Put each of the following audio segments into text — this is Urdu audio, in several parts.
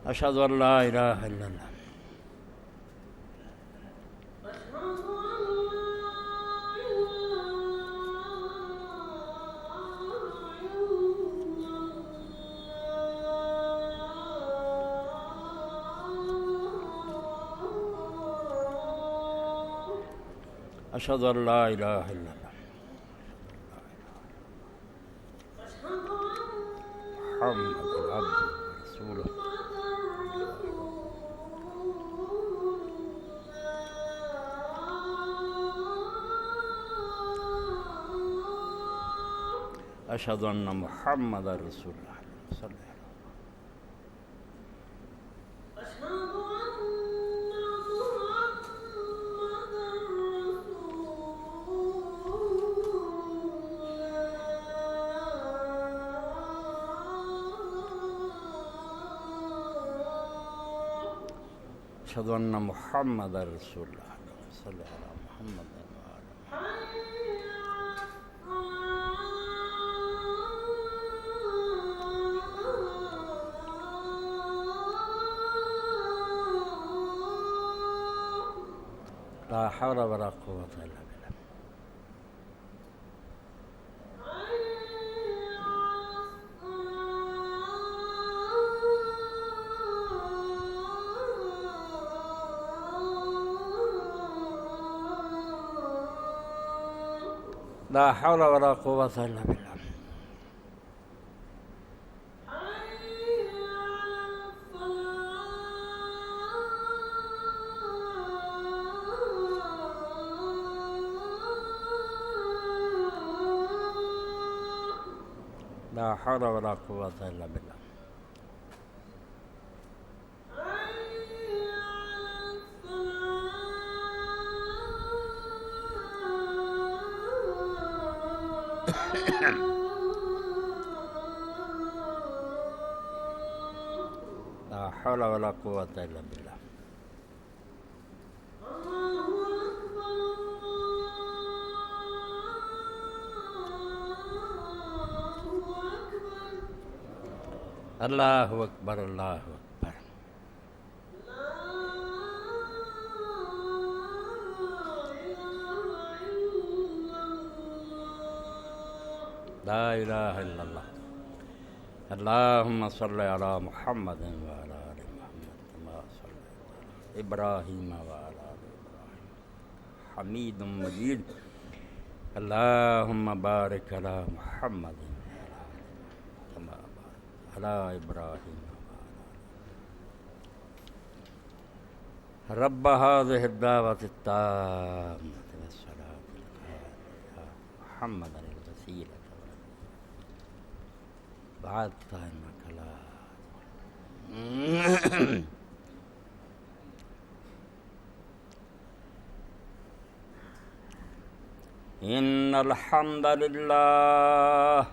أشهد أن لا إله إلا الله أشهد أن لا إله إلا الله محمد عبده ورسوله أشهد أن محمد رسول الله صلى الله عليه وسلم أشهد أن محمد رسول الله صلى الله على محمد لا حول ولا قوة إلا بالله لا حول ولا قوة إلا بالله لا حول ولا قوة إلا بالله لا حول ولا قوة إلا بالله الله أكبر الله أكبر لا إله إلا الله اللهم صل على محمد وعلى آل محمد كما صليت على إبراهيم وعلى آل إبراهيم حميد مجيد اللهم بارك على محمد وعلى آل كما باركت على إبراهيم رب هذه الدعوة التامة والصلاة القائمة محمد الوسيلة بعدت إنك لا إن الحمد لله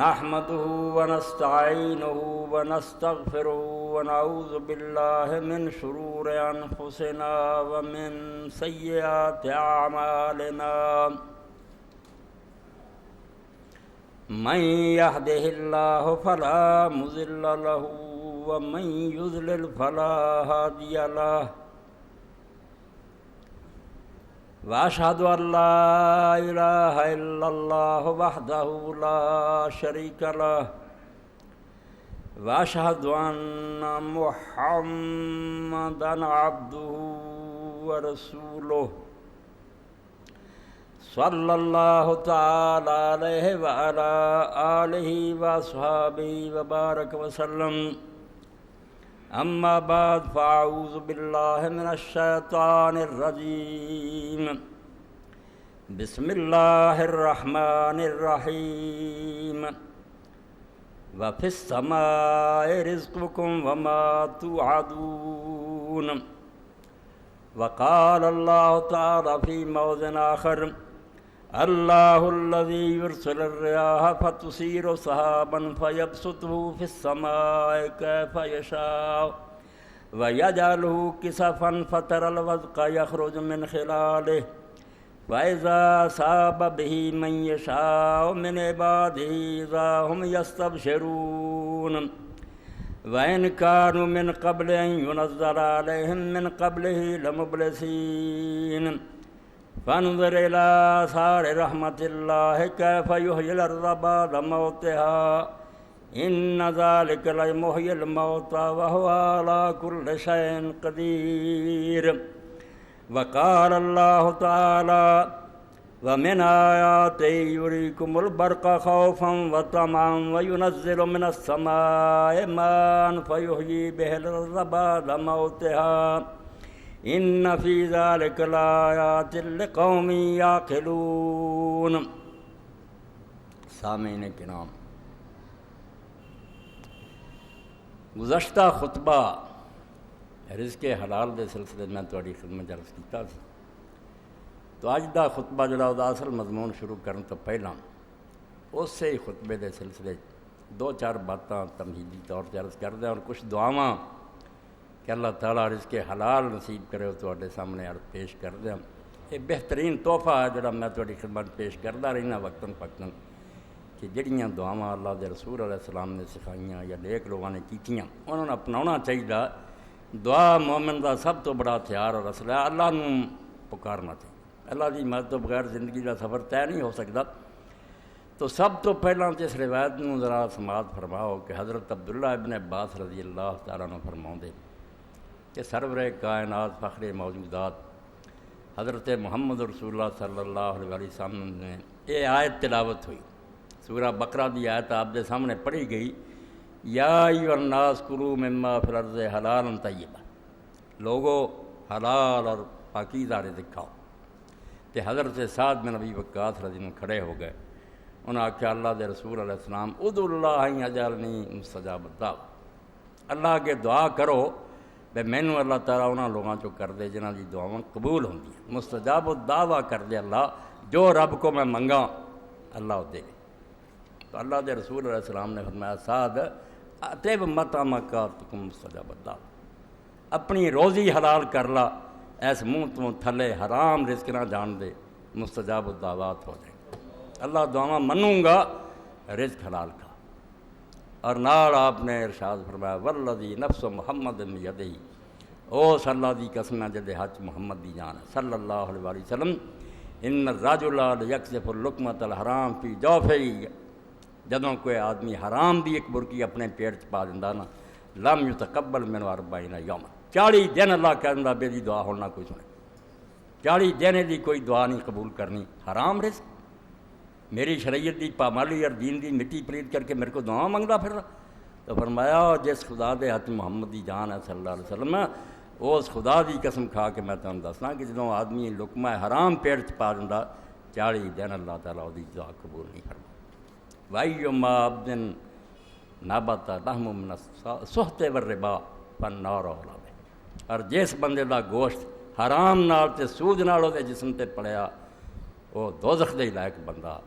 نحمده ونستعينه ونستغفره ونعوذ بالله من شرور أنفسنا ومن سيئات أعمالنا من يهده الله فلا مضل له ومن يضلل فلا هادي له وأشهد أن لا إله إلا الله وحده لا شريك له وأشهد أن محمدًا عبده ورسوله صلى الله تعالى عليه وعلى آله وأصحابه وبارك وسلم أما بعد فأعوذ بالله من الشيطان الرجيم بسم الله الرحمن الرحيم وفي السماء رزقكم وما توعدون وقال الله تعالى في موضع آخر الله الذي يرسل الرياح فتثير سحابا فيبسطه في السماء كيف يشاء ويجعله كسفا فترى الودق يخرج من خلاله فإذا أصاب به من يشاء من عباده إذا هم يستبشرون وَإِنْ كَانُوا مِنْ قَبْلِ أَنْ يُنَزَّلَ عَلَيْهِمْ مِنْ قَبْلِهِ لَمُبْلِسِينَ فَانْظُرْ إِلَىٰ آثَارِ رَحْمَةِ اللَّهِ كَيْفَ يُحْيِي الْأَرْضَ بَعْدَ مَوْتِهَا إِنَّ ذَلِكَ لَمُحْيِي الْمَوْتَىٰ وَهُوَ عَلَىٰ كُلِّ شَيْءٍ قَدِيرٌ وَقَالَ اللَّهُ تَعَالَىٰ وَمِنْ آيَاتِهِ يُرِيكُمُ الْبَرْقَ خَوْفًا وَطَمَعًا وَيُنَزِّلُ مِنَ السَّمَاءِ مَاءً فَيُحْيِي بِهِ الْأَرْضَ بَعْدَ مَوْتِهَا إِنَّ فِي ذَلِكَ لَآيَاتٍ لِقَوْمٍ يَعْقِلُونَ۔ سامعین کرام، گزشتہ خطبہ رزق حلال دے سلسلے میں تہاڈی خدمت عرض کیتا سی، تو اج دا خطبہ جڑا وہ اصل مضمون شروع کرن تو پہلا اسی خطبے دے سلسلے دو چار باتاں تمہیدی طور تے عرض کر دیں اور کچھ دعاواں کہ اللہ تعالیٰ رزق حلال نصیب کرے وہ تہاڈے سامنے عرض پیش کر دیں۔ یہ بہترین تحفہ ہے جڑا میں تہاڈی خدمت پیش کردا رہنا وقتاً فقتاً کہ جڑیاں دعاواں اللہ دے رسول علیہ السلام نے سکھائیاں یا نیک لوگوں نے کیتیاں انہوں نے اپناؤنا چاہیے۔ دعا مومن دا سب تو بڑا ہتھیار اور اسلحہ اللہ نوں پکارنا چاہیے۔ اللہ کی مدد تو بغیر زندگی کا سفر طے نہیں ہو سکتا۔ تو سب تو پہلا تو اس روایت میں ذرا سماعت فرماؤ کہ حضرت عبداللہ ابن عباس رضی اللہ تعالیٰ عنہ فرماؤندے کہ سرور کائنات فخر موجودات حضرت محمد رسول اللہ صلی اللہ علیہ وسلم نے یہ آیت تلاوت ہوئی، سورہ بقرہ دی آیت آپ دے سامنے پڑھی گئی، یا ایھا الناس کلوا مما فی الارض حلالا طیبا، لوگو حلال اور پاکیزہ رزق کھاؤ۔ کہ حضرت سعد بن ابی وقاص رضی اللہ عنہ کھڑے ہو گئے، انہوں نے آخیا اللہ دے رسول علیہ السلام ادعوا اللہ ان یجعلنی مستجاب الدعوۃ، اللہ کے دعا کرو بے مینوں اللہ تعالیٰ انہاں لوگاں چوں کر دے جنہاں دی دعاواں قبول ہوندی ہیں، مستجاب الدعوۃ کر دے اللہ، جو رب کو میں منگا اللہ دے۔ تو اللہ دے رسول علیہ السلام نے فرمایا سعد اطیب مطعمک تکن مستجاب الدعوۃ، اپنی روزی حلال کر لا، ایس منہ تو تھلے حرام رزق نہ جان دے، مستجاب الدعوات ہو جائے، اللہ دعاواں منوں گا، رزق حلال کا۔ اور نال آپ نے ارشاد فرمایا والذی نفس محمد بیدہ، اوس اللہ دی قسم ہے جدے ہاتھ محمد دی جان ہے صلی اللہ علیہ وسلم، ان الرجل لیقذف اللقمۃ الحرام فی جوفہ، جدوں کوئی آدمی حرام دی ایک برکی اپنے پیٹ چ پا دیندا نا، لم یتقبل منہ 40 یوما، 40 دن اللہ کہندا بے دی دعا ہونا کوئی سنے، 40 دن دی کوئی دعا نہیں قبول کرنی، حرام رزق، میری شریعت دی پامالی اور دین دی مٹی پلید کر کے میرے کو دعا منگدا پھر رہا۔ تو فرمایا جس خدا دے ہاتھ محمد دی جان ہے صلی اللہ علیہ وسلم، اس خدا دی قسم کھا کے میں تمہیں دسنا کہ جدوں آدمی لقمہ حرام پیٹ چ پا دیندا 40 دن اللہ تعالیٰ دی دعا قبول نہیں فرما۔ وَأَيُّمَّا عَبْدٍ نَبَتَ لَحْمُ مِنَ السُّحْتِ وَالرِّبَا فَالنَّارُ أَوْلَىٰ بِهِ، اور جس بندے دا گوشت حرام نال تے سود نال دے جسم تے پڑیا وہ دوزخ دے لائق بندہ،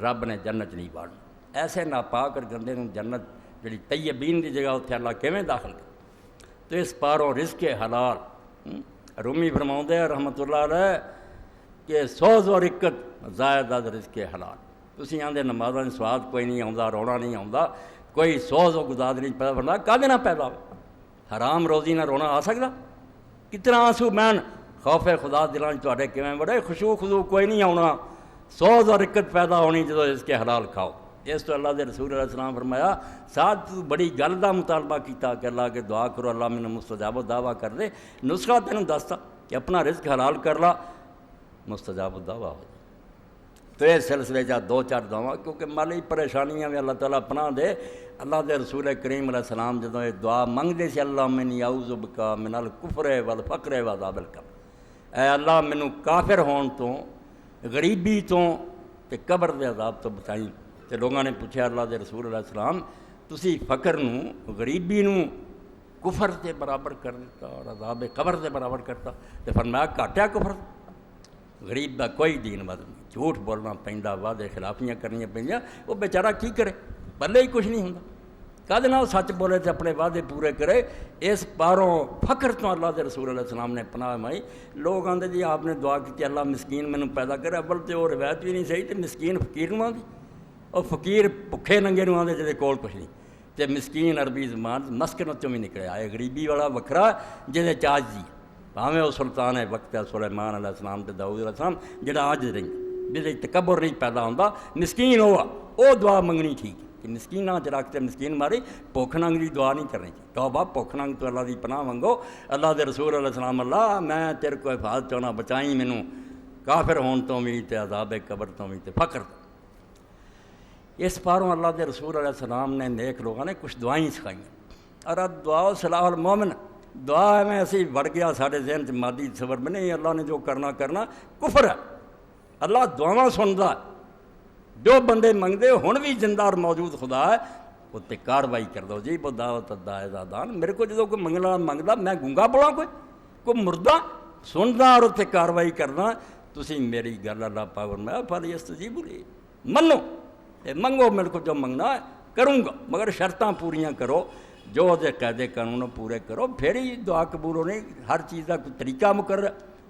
رب نے جنت نہیں باڑنا۔ ایسے ناپاک اور گندے نوں جنت جڑی طیبین دی جگہ اتنے اللہ کیویں داخل کر؟ تو اس پاروں رزق حلال، رومی فرماؤندے رحمۃ اللہ علیہ کہ سوز و رکت زائد از رزق حلال، تسی آندے نمازاں دا سواد کوئی نہیں آوندا، رونا نہیں آوندا، کوئی سوز و گداد نہیں پیدا فرمایا، کدے نہ پیدا ہو؟ حرام روزی نہ رونا آ سکدا؟ کتنا آنسو مین خوف خدا دلاں تواڈے کیویں بڑے خشوع خضوع کوئی نہیں آونا، سوز اور رکت پیدا ہونی جدوں اس کے حلال کھاؤ۔ اس تو اللہ دے رسول علیہ السلام فرمایا ساتھ تو بڑی گل دا مطالبہ کیتا کہ اللہ کے دعا کرو اللہ مینوں مستجاب الدعویٰ کر دے، نسخہ تینوں دستا کہ اپنا رزق حلال کر لا، مستجاب الدعویٰ ہو جائے۔ تو اس سلسلے چ دو چار دعاواں کیونکہ مالی پریشانیاں بھی اللہ تعالیٰ پناہ دے۔ اللہ دے رسول کریم علیہ السلام جدوں یہ دعا منگدے سی اللہم انی اعوذ بک من الکفر والفقر وعذاب القبر، اے اللہ مینوں کافر ہون تو، غریبی تو تے قبر دے عذاب تو بچائیں۔ تے لوگوں نے پوچھا اللہ دے رسول علیہ السلام تسی فقر نوں غریبی نوں کفر دے برابر کر دیتا اور عذاب قبر دے برابر کرتا، تے فرمایا گھاٹیا کفر، غریب دا کوئی دین ود نہیں، جھوٹ بولنا پیندا، وعدے خلافیاں کرنیاں پینیاں، وہ بیچارہ کی کرے، پلے ہی کچھ نہیں ہوندا، کدے نال سچ بولے تے اپنے وعدے پورے کرے۔ اس پاروں فقر تو اللہ دے رسول علیہ السلام نے پناہ مائی۔ لوگ آندے جی آپ نے دعا کی اللہ مسکین مینوں پیدا کرے، اول تے وہ روایت بھی نہیں صحیح، تے مسکین فقیر نوں آندی، اور فقیر بھکھے ننگے نوں آندے جہدے کول کچھ نہیں، تے تے مسکین عربی زبان مسکنت بھی نکلیا ہے، غریبی والا وکھرا جہدے چاج دی بھاویں وہ سلطان ہے وقت ہے سلیمان علیہ السلام تے داؤد علیہ السلام جہاں آج رہی جہدے تکبر نہیں پیدا ہوتا، مسکین ہوا وہ دعا منگنی ٹھیک کہ مسکین چ رکھتے مسکین ماری بھوک ننگ کی دعا نہیں کرنی چاہیے، توبہ بھوک ننگ تو اللہ دی پناہ منگو، اللہ دے رسول علیہ السلام اللہ میں تیرے کو حفاظت چاہنا بچائیں مینوں کافر ہون تو بھی تے عذاب قبر تو بھی تے فقر تو۔ اس پاروں اللہ دے رسول علیہ السلام نے نیک لوگوں نے کچھ دعائیں سکھائیں، اور دعا صلاح المومن دعا میں اسی وڑ گیا سارے ذہن سے مادی صبر میں نہیں، اللہ نے جو کرنا کفر ہے، اللہ دعاواں سندا جو بندے منگدے ہن بھی زندہ اور موجود خدا ہے وہ تے کاروائی کر دو جی وہ دعوت دائے دان میرے کو جدوں کوئی منگنا منگدا میں گونگا بولا کوئی مردہ سندا اور اتنے کاروائی کرنا، تسی میری گل اللہ پاک میں فلیستجیبوا لی منو منگو میرے کو جو منگنا ہے کروں گا، مگر شرطاں پوریاں کرو، جو دے قاعدے قانون پورے کرو پھر ہی دعا قبول ہونی۔ ہر چیز کا کوئی طریقہ مقرر،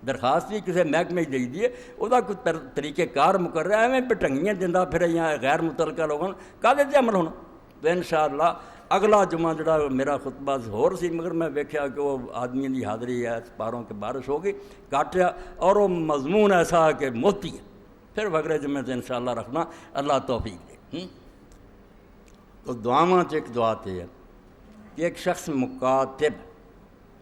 درخواست بھی کسی محکمے دے دیے وہ کوئی طریقہ کار مقرر ہے، ایویں پٹنگیاں دیندا پھر یہاں غیر متعلقہ لوگوں کالے تے عمل ہونا۔ تو انشاءاللہ اگلا جمعہ جڑا میرا خطبہ ہور سی، مگر میں ویکھیا کہ وہ آدمی دی حاضری ہے پاروں کے بارش ہو گئی کاٹیا، اور وہ مضمون ایسا کہ موتی ہے، پھر وغیرہ جمعے سے انشاءاللہ رکھنا، اللہ توفیق دے۔ تو دعاواں ایک دعا تے ہے کہ ایک شخص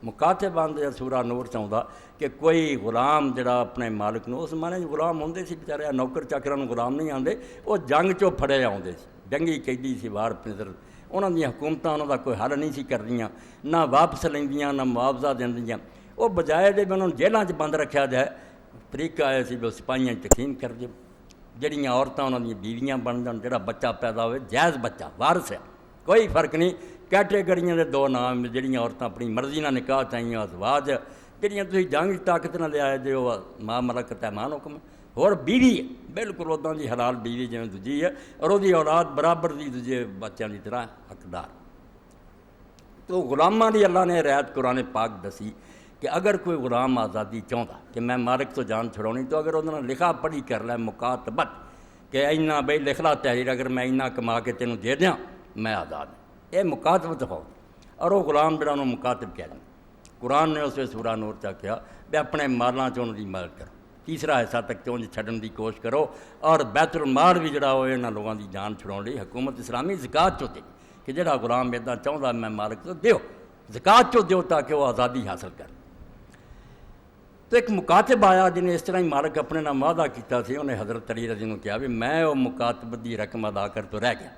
مکاتب آندے سورہ نور چاہتا کہ کوئی غلام جڑا اپنے مالک نو، اس زمانے غلام ہوندے سی بیچارے، نوکر چاکراں نوں غلام نہیں آندے، وہ جنگ چوں پھڑے آندے سی، جنگی قیدی سی وار پنظر، انہاں دی حکومتاں انہاں دا کوئی حل نہیں سی کردیاں، نہ واپس لیندیاں نہ معاوضہ دیندیاں، وہ بجائے دے انہوں جیلاں چ بند رکھیا جائے، طریقہ آیا سی وہ سپاہیاں تقسیم کر دے، جڑیاں عورتاں انہاں دی بیویاں بن جان، جڑا بچہ پیدا ہوئے جائز بچہ وارث ہے، کوئی فرق نہیں، کیٹیگریاں دے دو نام، جڑیاں عورتاں اپنی مرضی نہ نکاح چاہیے ازواج، جڑیاں تسی جنگ طاقت نہ لے آئے دے وہ ماں ملکت ایمان حکم، اور بیوی ہے بالکل اُداں دی حلال بیوی جویں دوجی ہے، اور وہ اولاد برابر دی دوجے بچیاں دی طرح حقدار۔ تو غلاماں دی اللہ نے رعایت قرآن پاک دسی کہ اگر کوئی غلام آزادی چاہتا کہ میں مالک تو جان چھڑونی، تو اگر انہوں نے لکھا پڑھی کر لے مکاتبت کہ اینا بھئی لکھ لا تحریر، اگر میں اینا کما کے تینوں دے دیاں میں آزاد ہوں، یہ مکاتبت ہو، اور وہ غلام جڑا انہوں مکاتب کہہ دیں۔ قرآن نے اسے سورہ نور چا کیا بھی اپنے مالاں چوں دی مدد کرو، تیسرا حصہ تک چوں چھڈن دی کوشش کرو، اور بیت المال بھی جڑا ہوئے انہاں لوگوں دی جان چھڑاؤن لئی حکومت اسلامی زکوٰۃ چوں دے کہ جڑا غلام ادا چاہتا میں مالک تو دیو زکوٰۃ چوں دیو تاکہ وہ آزادی حاصل کر۔ تو ایک مکاتب آیا جنہیں اس طرح ہی مالک اپنے نام وعدہ کیتا سی، انہیں حضرت علی رضی اللہ عنہ کہا بھی میں وہ مکاتب دی رقم ادا کر تو رہ گیا،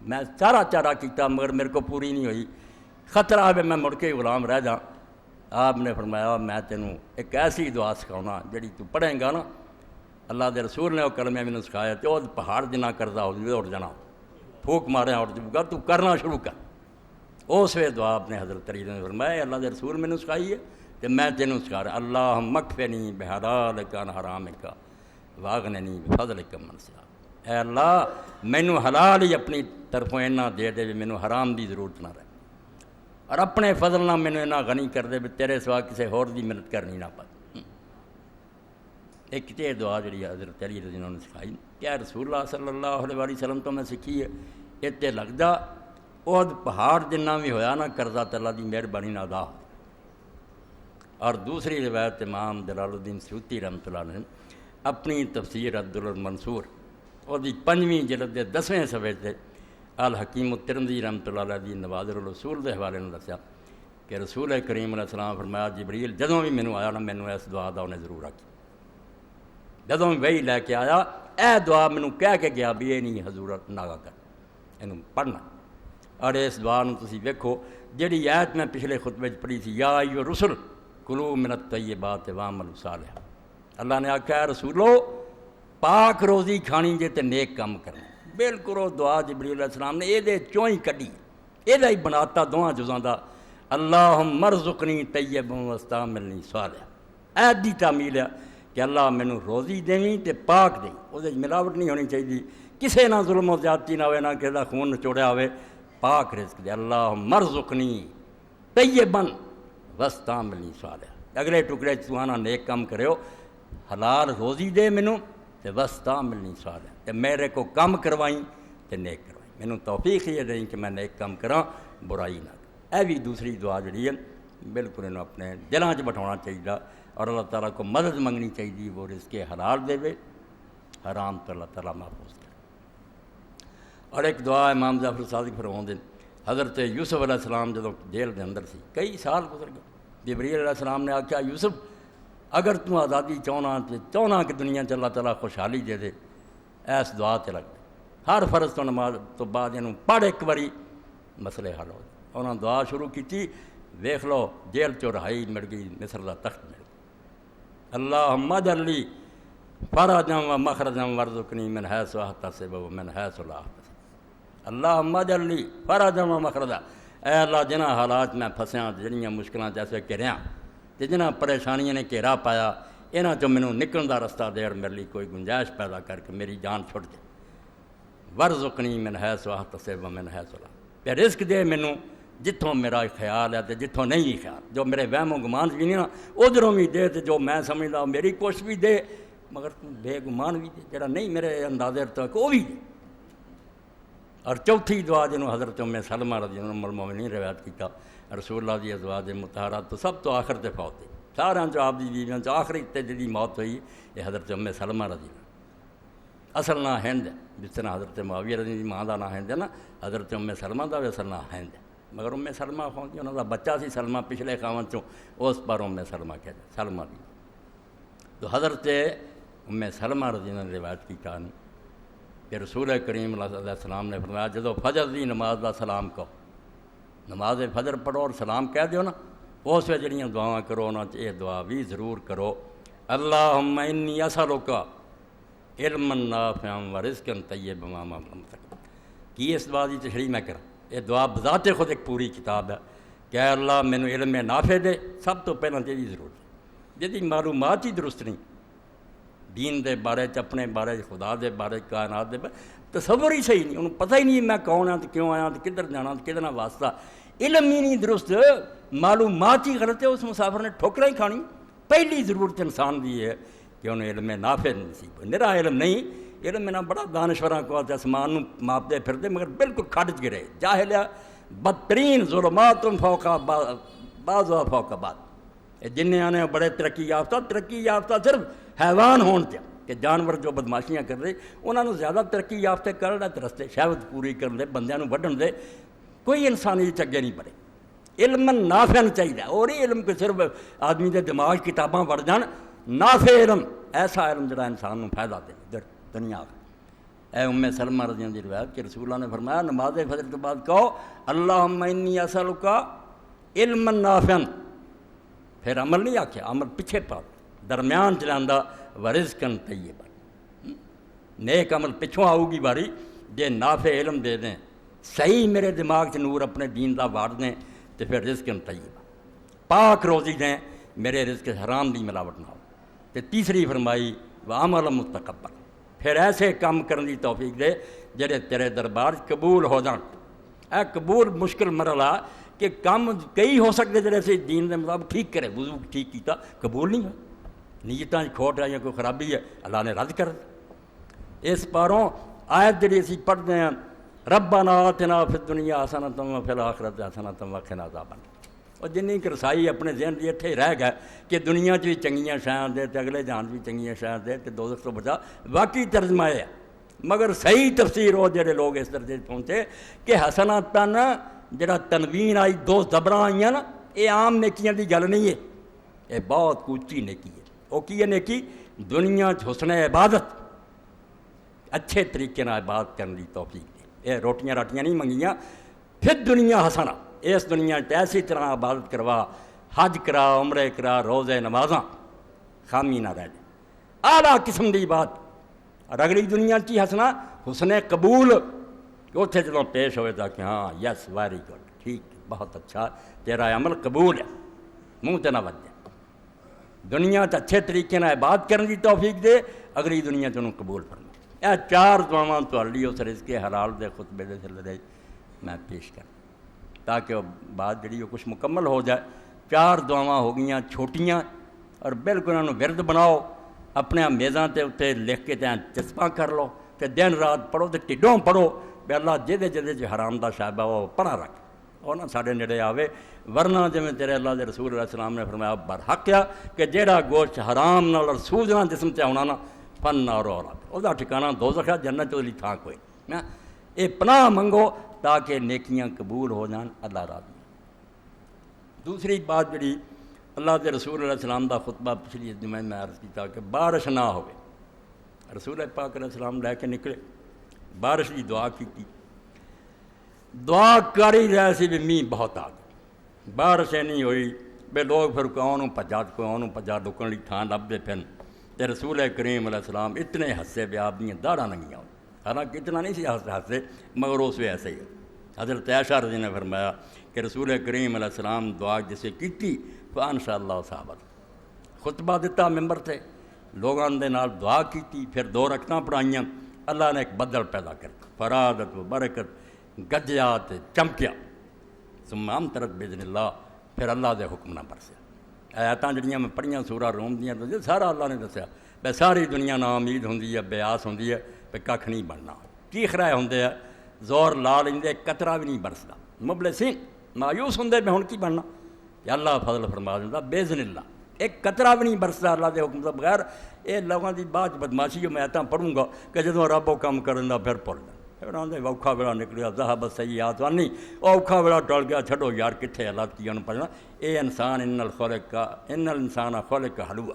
میں چارہ کیتا مگر میرے کو پوری نہیں ہوئی، خطرہ ہے میں مڑ کے غلام رہ جاؤں۔ آپ نے فرمایا میں تینوں ایک ایسی دعا سکھاؤنا جڑی تو پڑھیں گا نا، اللہ دے رسول نے وہ کلمے میں سکھایا کہ وہ پہاڑ جنا کردا ہو جائے اٹھ جانا، پھوک مارے اٹھ جائے گا، تو کرنا شروع کر۔ اس وے دعا آپ نے حضرت علی نے فرمایا اللہ دے رسول میں سکھائی ہے کہ میں تینوں سکھا رہا، اللہ مکفنی بحلالک عن حرامک واغننی بفضلک من سواک، اے اللہ مینوں حلال ہی اپنی طرفوں اینا دے دے مینوں حرام دی ضرورت نہ رہے، اور اپنے فضل نہ مینوں اینا غنی کر دے بھی تیرے سوا کسی ہور دی محنت کرنی نہ پائے۔ ایک تے دعا جڑی حضرت علی رضی اللہ عنہ نے سکھائی کہ رسول اللہ صلی اللہ علیہ وسلم تو میں سکھی ہے، اتنے لگدا احد پہاڑ جنہ بھی ہویا نا قرضہ تے اللہ دی مہربانی نہ ادا ہو۔ اور دوسری روایت امام جلال الدین سیوطی رحمۃ اللہ علیہ اپنی تفسیر عبد المنصور اور 5ویں جلد کے 10ویں صفحے سے الحکیم الترمذی رحمۃ اللہ علیہ دی نوادر الرسول کے حوالے نے دسیا کہ رسول کریم علیہ السلام فرمایا جبریل جدوں بھی مینوں آیا نا مینوں اس دعا دا انہیں ضرور آکی، جدوں بھی وہی لے کے آیا اے دعا مینوں کہہ کے گیا بھی یہ نہیں حضور ناگا کر اینوں پڑھنا۔ اور اس دعا نوں تسی ویکھو جہڑی آیت میں پچھلے خطبے پڑھی سی یا ایھا الرسل کلوا من الطیبات واعملوا صالحا، اللہ نے آکھیا رسولو پاک روزی کھانی جے تے نیک کام کرنا، بالکل وہ دعا جبریل علیہ السلام نے یہ چوں ہی کڈی، یہ ہی بناتا دواں جزاں دا اللہم ارزقنی طیبا واستعملنی صالحا، عہد دی تعمیل ہے کہ اللہ مینوں روزی دیویں تے پاک دیں، وہ ملاوٹ نہیں ہونی چاہیے، کسے نہ ظلم و زیادتی نہ ہوئے، نہ کسی دا خون نچوڑیا ہوئے، پاک رزق دے، اللہم ارزقنی طیبا واستعملنی صالحا، اگلے ٹکڑے چانا نیک کام کریو، حلال روزی دے مینوں تے واستعملنی صالحا، تے میرے کو کم کروائیں تے نیک کروائیں۔ مینوں توفیق یہ نہیں کہ میں نیک کام کراں برائی نہ کروں۔ اے بھی دوسری دعا جڑی ہے بالکل انہوں اپنے دلاں 'چ بٹھانا چاہیے اور اللہ تعالیٰ کو مدد منگنی چاہیے، وہ رزق حلال دے حرام تو اللہ تعالیٰ محفوظ کرے۔ اور ایک دعا امام جعفر صادق فرماتے ہیں، حضرت یوسف علیہ السلام جدوں جیل دے اندر سی، کئی سال گزر گئے، جبریل علیہ السلام نے آکھیا یوسف اگر تو آزادی چاہنا کہ دنیا 'ਚ اللہ تعالیٰ خوشحالی دے دے، ایس دعا تے لگ ہر فرض تو نماز تو بعد یہ پڑھ ایک باری مسئلے حل ہو جائے۔ انہوں نے دعا شروع کی، ویکھ لو جیل 'چوں رہائی مل گئی، مصر دا تخت مل گیا۔ اللہم اجعل لی فرجا و مخرجا وارزقنی من حیث احتسب ومن حیث لا احتسب۔ اللہم اجعل لی فرجا و مخرجا، اے اللہ جنہاں حالات میں پھسیاں، جنہاں مشکلاں جیسے گھریاں تے جنہاں پریشانیاں نے گھیرا پایا، انہاں چوں مینوں نکلن دا رستہ دے اور میرے لیے کوئی گنجائش پیدا کر کے میری جان چھٹ جائے۔ وارزقنی من حیث احتسب ومن حیث لا، تے رزق دے مینوں جتوں میرا خیال ہے تے جتوں نہیں خیال، جو میرے وہم و گمان بھی نہیں نا ادھروں بھی دے، تے جو میں سمجھدا میری کوشش بھی دے، مگر تم بے گمان بھی دے، جڑا نہیں میرے اندازے تک وہ بھی دے۔ اور چوتھی دعا جنہوں حضرت ام سلمہ رضی اللہ عنہا ام المؤمنین روایت کیتا، رسول اللہ دی ازواج مطہرات تو سب تو آخر تے فوت ہوئی، سارے جو آپ دی بیویاں چ آخری تے جی موت ہوئی یہ حضرت ام سلمہ رضی اللہ، اصل نام ہند ہے، جس طرح حضرت معاویہ رضی اللہ ماں دا نام ہند ہے نا، حضرت ام سلمہ دا بھی اصل نام ہند ہے، مگر ام سلمہ خوندی انہوں دا بچہ سی سلمہ پچھلے خاون چوں، اس پر ام سلمہ کہتے سلمہ دی۔ تو حضرت ام سلمہ رضی اللہ نے روایت کی کہانی کہ رسول کریم علیہ السلام نے فرمایا جدو فجر دی نماز دا سلام کہو، نماز فجر پڑھو اور سلام کہہ دیو نا، اس وقت جڑیاں دعاواں کرو انہاں چ یہ دعا بھی ضرور کرو، اللہم انی اسألک علما نافعا ورزقا طیبا وعملا متقبلا۔ کی اس دعا دی تشریح میں کراں، یہ دعا بذات خود ایک پوری کتاب ہے کہ اے اللہ مینوں علم نافع دے، سب تو پہلے جہی ضرورت جہی معلومات ہی درست نہیں، دین دے بارے اپنے بارے خدا دے بارے کائنات دے بارے تصور ہی صحیح نہیں، انہوں پتہ ہی نہیں میں کون ہاں تو کیوں آیا تو کدھر جانا تو کدھر واسطہ، علم ہی نہیں درست، معلومات ہی غلط ہے، اس مسافر نے ٹھوکریں ہی کھانی۔ پہلی ضرورت انسان دی ہے کہ انہیں علم نافع نصیب ہو، نرا علم نہیں، علم میں نہ بڑا دانشوراں کو آسمان ماپ دے پھر دے مگر بالکل کھٹ چ گرے، جاہل بدترین ظلمات فوق بعض فوق بعض، جنہیں نے بڑے ترقی یافتہ صرف حیوان ہون تے کہ جانور جو بدماشیاں کر رہے انہوں نے زیادہ ترقی یافتہ کر رہا تے رستے شہوت پوری کر دے، بندیاں نوں وڈھن دے، کوئی انسانی چگے نہیں پڑے، علم نافع چاہیے، اور یہ علم کہ صرف آدمی دے دماغ کتاباں پڑھ جان، نافع علم ایسا علم جڑا انسان نوں فائدہ دے دنیا۔ اے ام سلمہ رضی اللہ عنہ کی روایت کہ رسول اللہ نے فرمایا نماز فجر کے بعد کہو اللہم انی اسألک علما نافعا، پھر عمل نہیں آکھیا، عمل پیچھے پا درمیان چلاندا ورزقا طیبا، نیک عمل پچھوں آؤ گی باری، جے نافع علم دے دیں، صحیح میرے دماغ سے نور اپنے دین دا وار دیں تو پھر رزقا طیبا، پاک روزی دیں، میرے رزق حرام دی ملاوٹ نہ ہو۔ تو تیسری فرمائی وعمل متقبل، پھر ایسے کام کرنے دی توفیق دے جڑے تیرے دربار قبول ہو جان۔ اے قبول مشکل مرحلہ کہ کام کئی ہو سکتے جڑے سے دین دے مطابق ٹھیک کرے، وضو ٹھیک کیتا قبول نہیں ہو، نیتاں کھوٹ ہے یا کوئی خرابی ہے اللہ نے رد کر دیا۔ اس پاروں آیت جڑی اسی پڑھتے ہیں ربنا آتنا فی الدنیا حسنۃ وفی الآخرۃ حسنۃ وقنا عذاب النار، اور جنی کہ رسائی اپنے ذہن دی اتھے رہ گئے کہ دنیا چ بھی چنگیاں شیاں دے تے اگلے جہان بھی چنگیاں شیاں دے تے دوزخ تو بچا، واقعی ترجمہ ہے، مگر صحیح تفسیر ہو جڑے لوگ اس درجے پہنچے کہ حسناتن جڑا تنوین آئی دو زبراں آئیاں نا، یہ عام نیکیاں دی گل نہیں ہے، یہ بہت اونچی نیکی ہے۔ وہ کی ہے نیکی؟ دنیا چ حسن عبادت، اچھے طریقے نال عبادت کرنے دی توفیق دے، یہ روٹیاں راٹیاں نہیں منگیاں، پھر دنیا حسنا، اس دنیا ایسی طرح عبادت کروا، حج کرا، عمرے کرا، روزے نمازاں، خامی نہ رہ جائے، اعلیٰ قسم دی بات۔ اور اگلی دنیا کی حسنا حسن قبول، اتنے جدوں پیش ہوئے تھا کہ ہاں یس ویری گڈ، ٹھیک بہت اچھا تیرا عمل قبول ہے، منہ تے نہ وج جائے۔ دنیا تے اچھے طریقے نال عبادت کرنے دی توفیق دے، اگلی دنیا تینوں قبول فرما۔ یہ چار دعاواں تہاڈی اس رزق حلال دے خطبے دے سلسلے میں پیش کر تاکہ وہ بات جڑی وہ کچھ مکمل ہو جائے۔ چار دعاواں ہو گئیاں چھوٹیاں اور بالکل انہوں ورد بناؤ، اپنے میزاں تے اتنے لکھ کے چسپاں کر لو تے دن رات پڑھو تے ٹھڈوں پڑھو، بھی اللہ جہدے حرام دا شائبہ وہ پڑا رکھ وہ نہ ساڈے نیڑے آوے، ورنہ جویں تیرے اللہ دے رسول علیہ السلام نے فرمایا برحق آ کہ جیڑا گوشت حرام نال اور سود نال جسم تے آنا نا فن نار اور او دا ٹھکانہ دوزخ ہے، جنت دی تھاں کوئی نا۔ اے پناہ منگو تاکہ نیکیاں قبول ہو جان، اللہ راضی۔ دوسری بات جڑی اللہ دے رسول علیہ السلام دا خطبہ پچھلی جمعہ میں عرض کیتا کہ بارش نہ ہوئے، رسول پاک علیہ السلام لے کے نکلے، بارش کی دعا کی، دعا کر ہی رہے سی بھی میہ بہت آ گئی، بارش نہیں ہوئی بے لوگ پھر کوئی پجا ڈکن لی تھان لبدے پھن تے رسول کریم علیہ السلام اتنے ہنسے بھی آپ دیا داڑھاں لنگیاں ہوئی، حالانکہ اتنا نہیں سی ہنسے مگر اس وے ایسے ہی۔ حضرت عائشہ رضی نے فرمایا کہ رسول کریم علیہ السلام دعا جسے کیتی فانشاء اللہ صحابت خطبہ دیتا ممبر تھے، لوگاں دے نال دعا کیتی، پھر 2 رکعتاں پڑھائیاں، اللہ نے ایک بدل پیدا کر فرادت و برکت گجیا تے چمکیا، ثم امطرت باذن اللہ، پھر اللہ دے حکم نہ برسیا۔ آیاتاں جڑیاں میں پڑھیاں سورہ روم دیاں سارا اللہ نے دسیا بے ساری دنیا نا امید ہوندی ہے، بے آس ہوندی ہے بے کھ نہیں بننا، چیخرائے ہوندے ہے، زور لا لیندے، قطرہ بھی نہیں برسدا، مبلسین مایوس ہوندے میں ہن کی بننا، کہ اللہ فضل فرما دیندا باذن اللہ، ایک قطرہ بھی نہیں برسدا اللہ دے حکم تو بغیر۔ یہ لوگوں دی بات بدماشی جو میں آیتاں پڑھوں گا کہ جدوں رب وہ کم کرن دا پھر بھول جاں، پھر آندے اوکھا ویلا نکلیا ذہب السیئات عنی، او اوکھا ویلا ٹل گیا، چھڈو یار کتھے اللہ کی انہوں پڑھنا۔ اے انسان ان الانسان خلق حلوہ،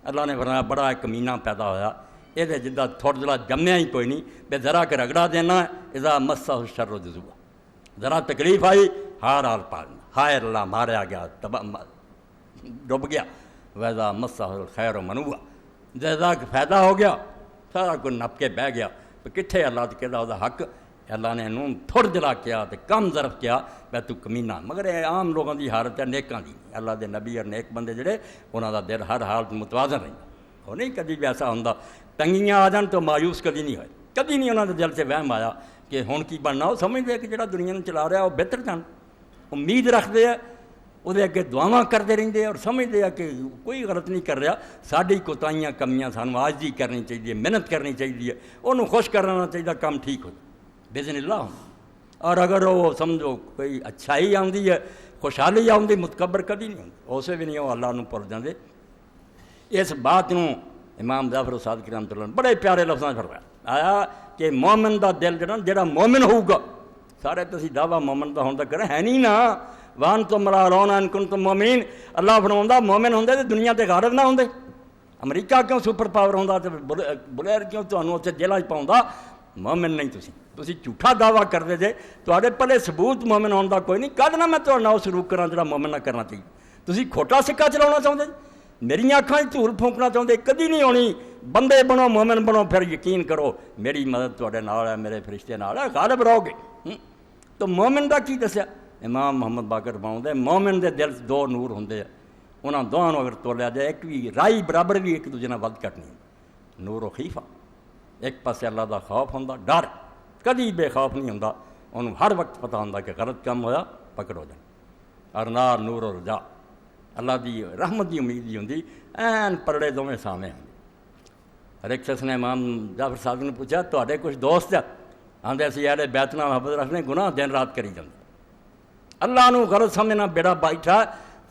اللہ نے فرمایا بڑا ایک کمینہ پیدا ہویا، یہ جدہ تھوڑا جلا جمیا ہی کوئی نہیں، بے ذرا کے رگڑا دینا ہے، اذا مسہ الشر جزوہ، ذرا تکلیف آئی ہار حال پالنا، ہائے اللہ ماریا گیا ڈب گیا، ویذا مسہ الخیر منوہ، جیسا کہ فائدہ ہو گیا سارا کوئی نپ کے بہ گیا، کتھے اللہ تو کہدا دا حق، اللہ نے انہوں تھوڑ جلا کیا تے کم ظرف کیا بے تو کمینہ، مگر یہ عام لوگوں دی حالت ہے نیکاں دی، اللہ دے نبی اور نیک بندے جڑے انہاں دا دل ہر حالت متوازن رہندا، وہ نہیں کدی بھی ایسا ہوندا تنگیاں آ جان تو مایوس کدی نہیں ہوئے، کدی نہیں انہاں دے دل سے وہم آیا کہ ہن کی بننا، وہ سمجھدے کہ جڑا دنیا نوں چلا رہا وہ بہتر جان، امید رکھدے ہے، وہ اگے دعاواں کرتے رہتے اور سمجھتے ہیں کہ کوئی غلط نہیں کر رہا، ساری کوتاہیاں کمیاں سانوں عاجزی کرنی چاہیے، محنت کرنی چاہیے، انہوں خوش کرنا چاہیے، کام ٹھیک ہو باذن اللہ ہوں۔ اور اگر وہ سمجھو کوئی اچھائی آتی ہے، خوشحالی آتی، متکبر کدی نہیں ہوتی، اسے بھی نہیں وہ اللہ نوں بھول جاندے۔ اس بات نوں امام جعفر صادق رحمۃ اللہ نے بڑے پیارے لفظاں فرمایا آیا کہ مومن دا دل جڑا مومن ہوگا، سارے تو اسی دعویٰ مومن دا ہون دا کریں ہے نہیں نا، وان تو مرا رونا ان کن تم مومین، اللہ فرماؤں مومن ہوندے تو دنیا تے غارب نہ ہوندے، امریکہ کیوں سپر پاور ہوندا تے بلیر کیوں تانوں اتنے جیلوں چ پاؤندا، مومن نہیں تسی جھوٹا دعویٰ کرتے جے، تواڈے پلے ثبوت مومن ہون دا کوئی نہیں، کد نہ میں تہاڈے نال سلوک کراں جڑا مومن نہ کرنا چاہیے، تسی کھوٹا سکہ چلاਉਣਾ چاہتے میری اکھاں دھول پھونکنا چاہتے، کدی نہیں ہونی، بندے بنو مومن بنو، پھر یقین کرو میری مدد تواڈے نال ہے، میرے فرشتے نال ہے، غالب رہو گے۔ تو مومن دا کی دسیا امام محمد باقر فرماؤندے مومن دے دل 2 نور ہوندے ہیں، انہاں دوواں نوں اگر تولیا جائے ایک بھی رائی برابر بھی ایک دوجے نال ود گھٹ نہیں، نور و خیفہ، ایک پاسے اللہ دا خوف ہوندا، ڈر کدی بے خوف نہیں ہوندا، انہوں ہر وقت پتہ ہوندا کہ غلط کام ہویا پکڑ ہو جائے، اور نار نور و رجا، اللہ دی رحمت دی امید دی ہوندی، این پرڑے دوویں سامنے ہوندے۔ ہر ایک شخص نے امام جعفر صادق نے پوچھا تواڈے کچھ دوست آندے اسی اہل بیت نال محبت رکھنے، گناہ دن رات کری جاندے، اللہ نو غلط سمجھنا بیڑا بیٹھا،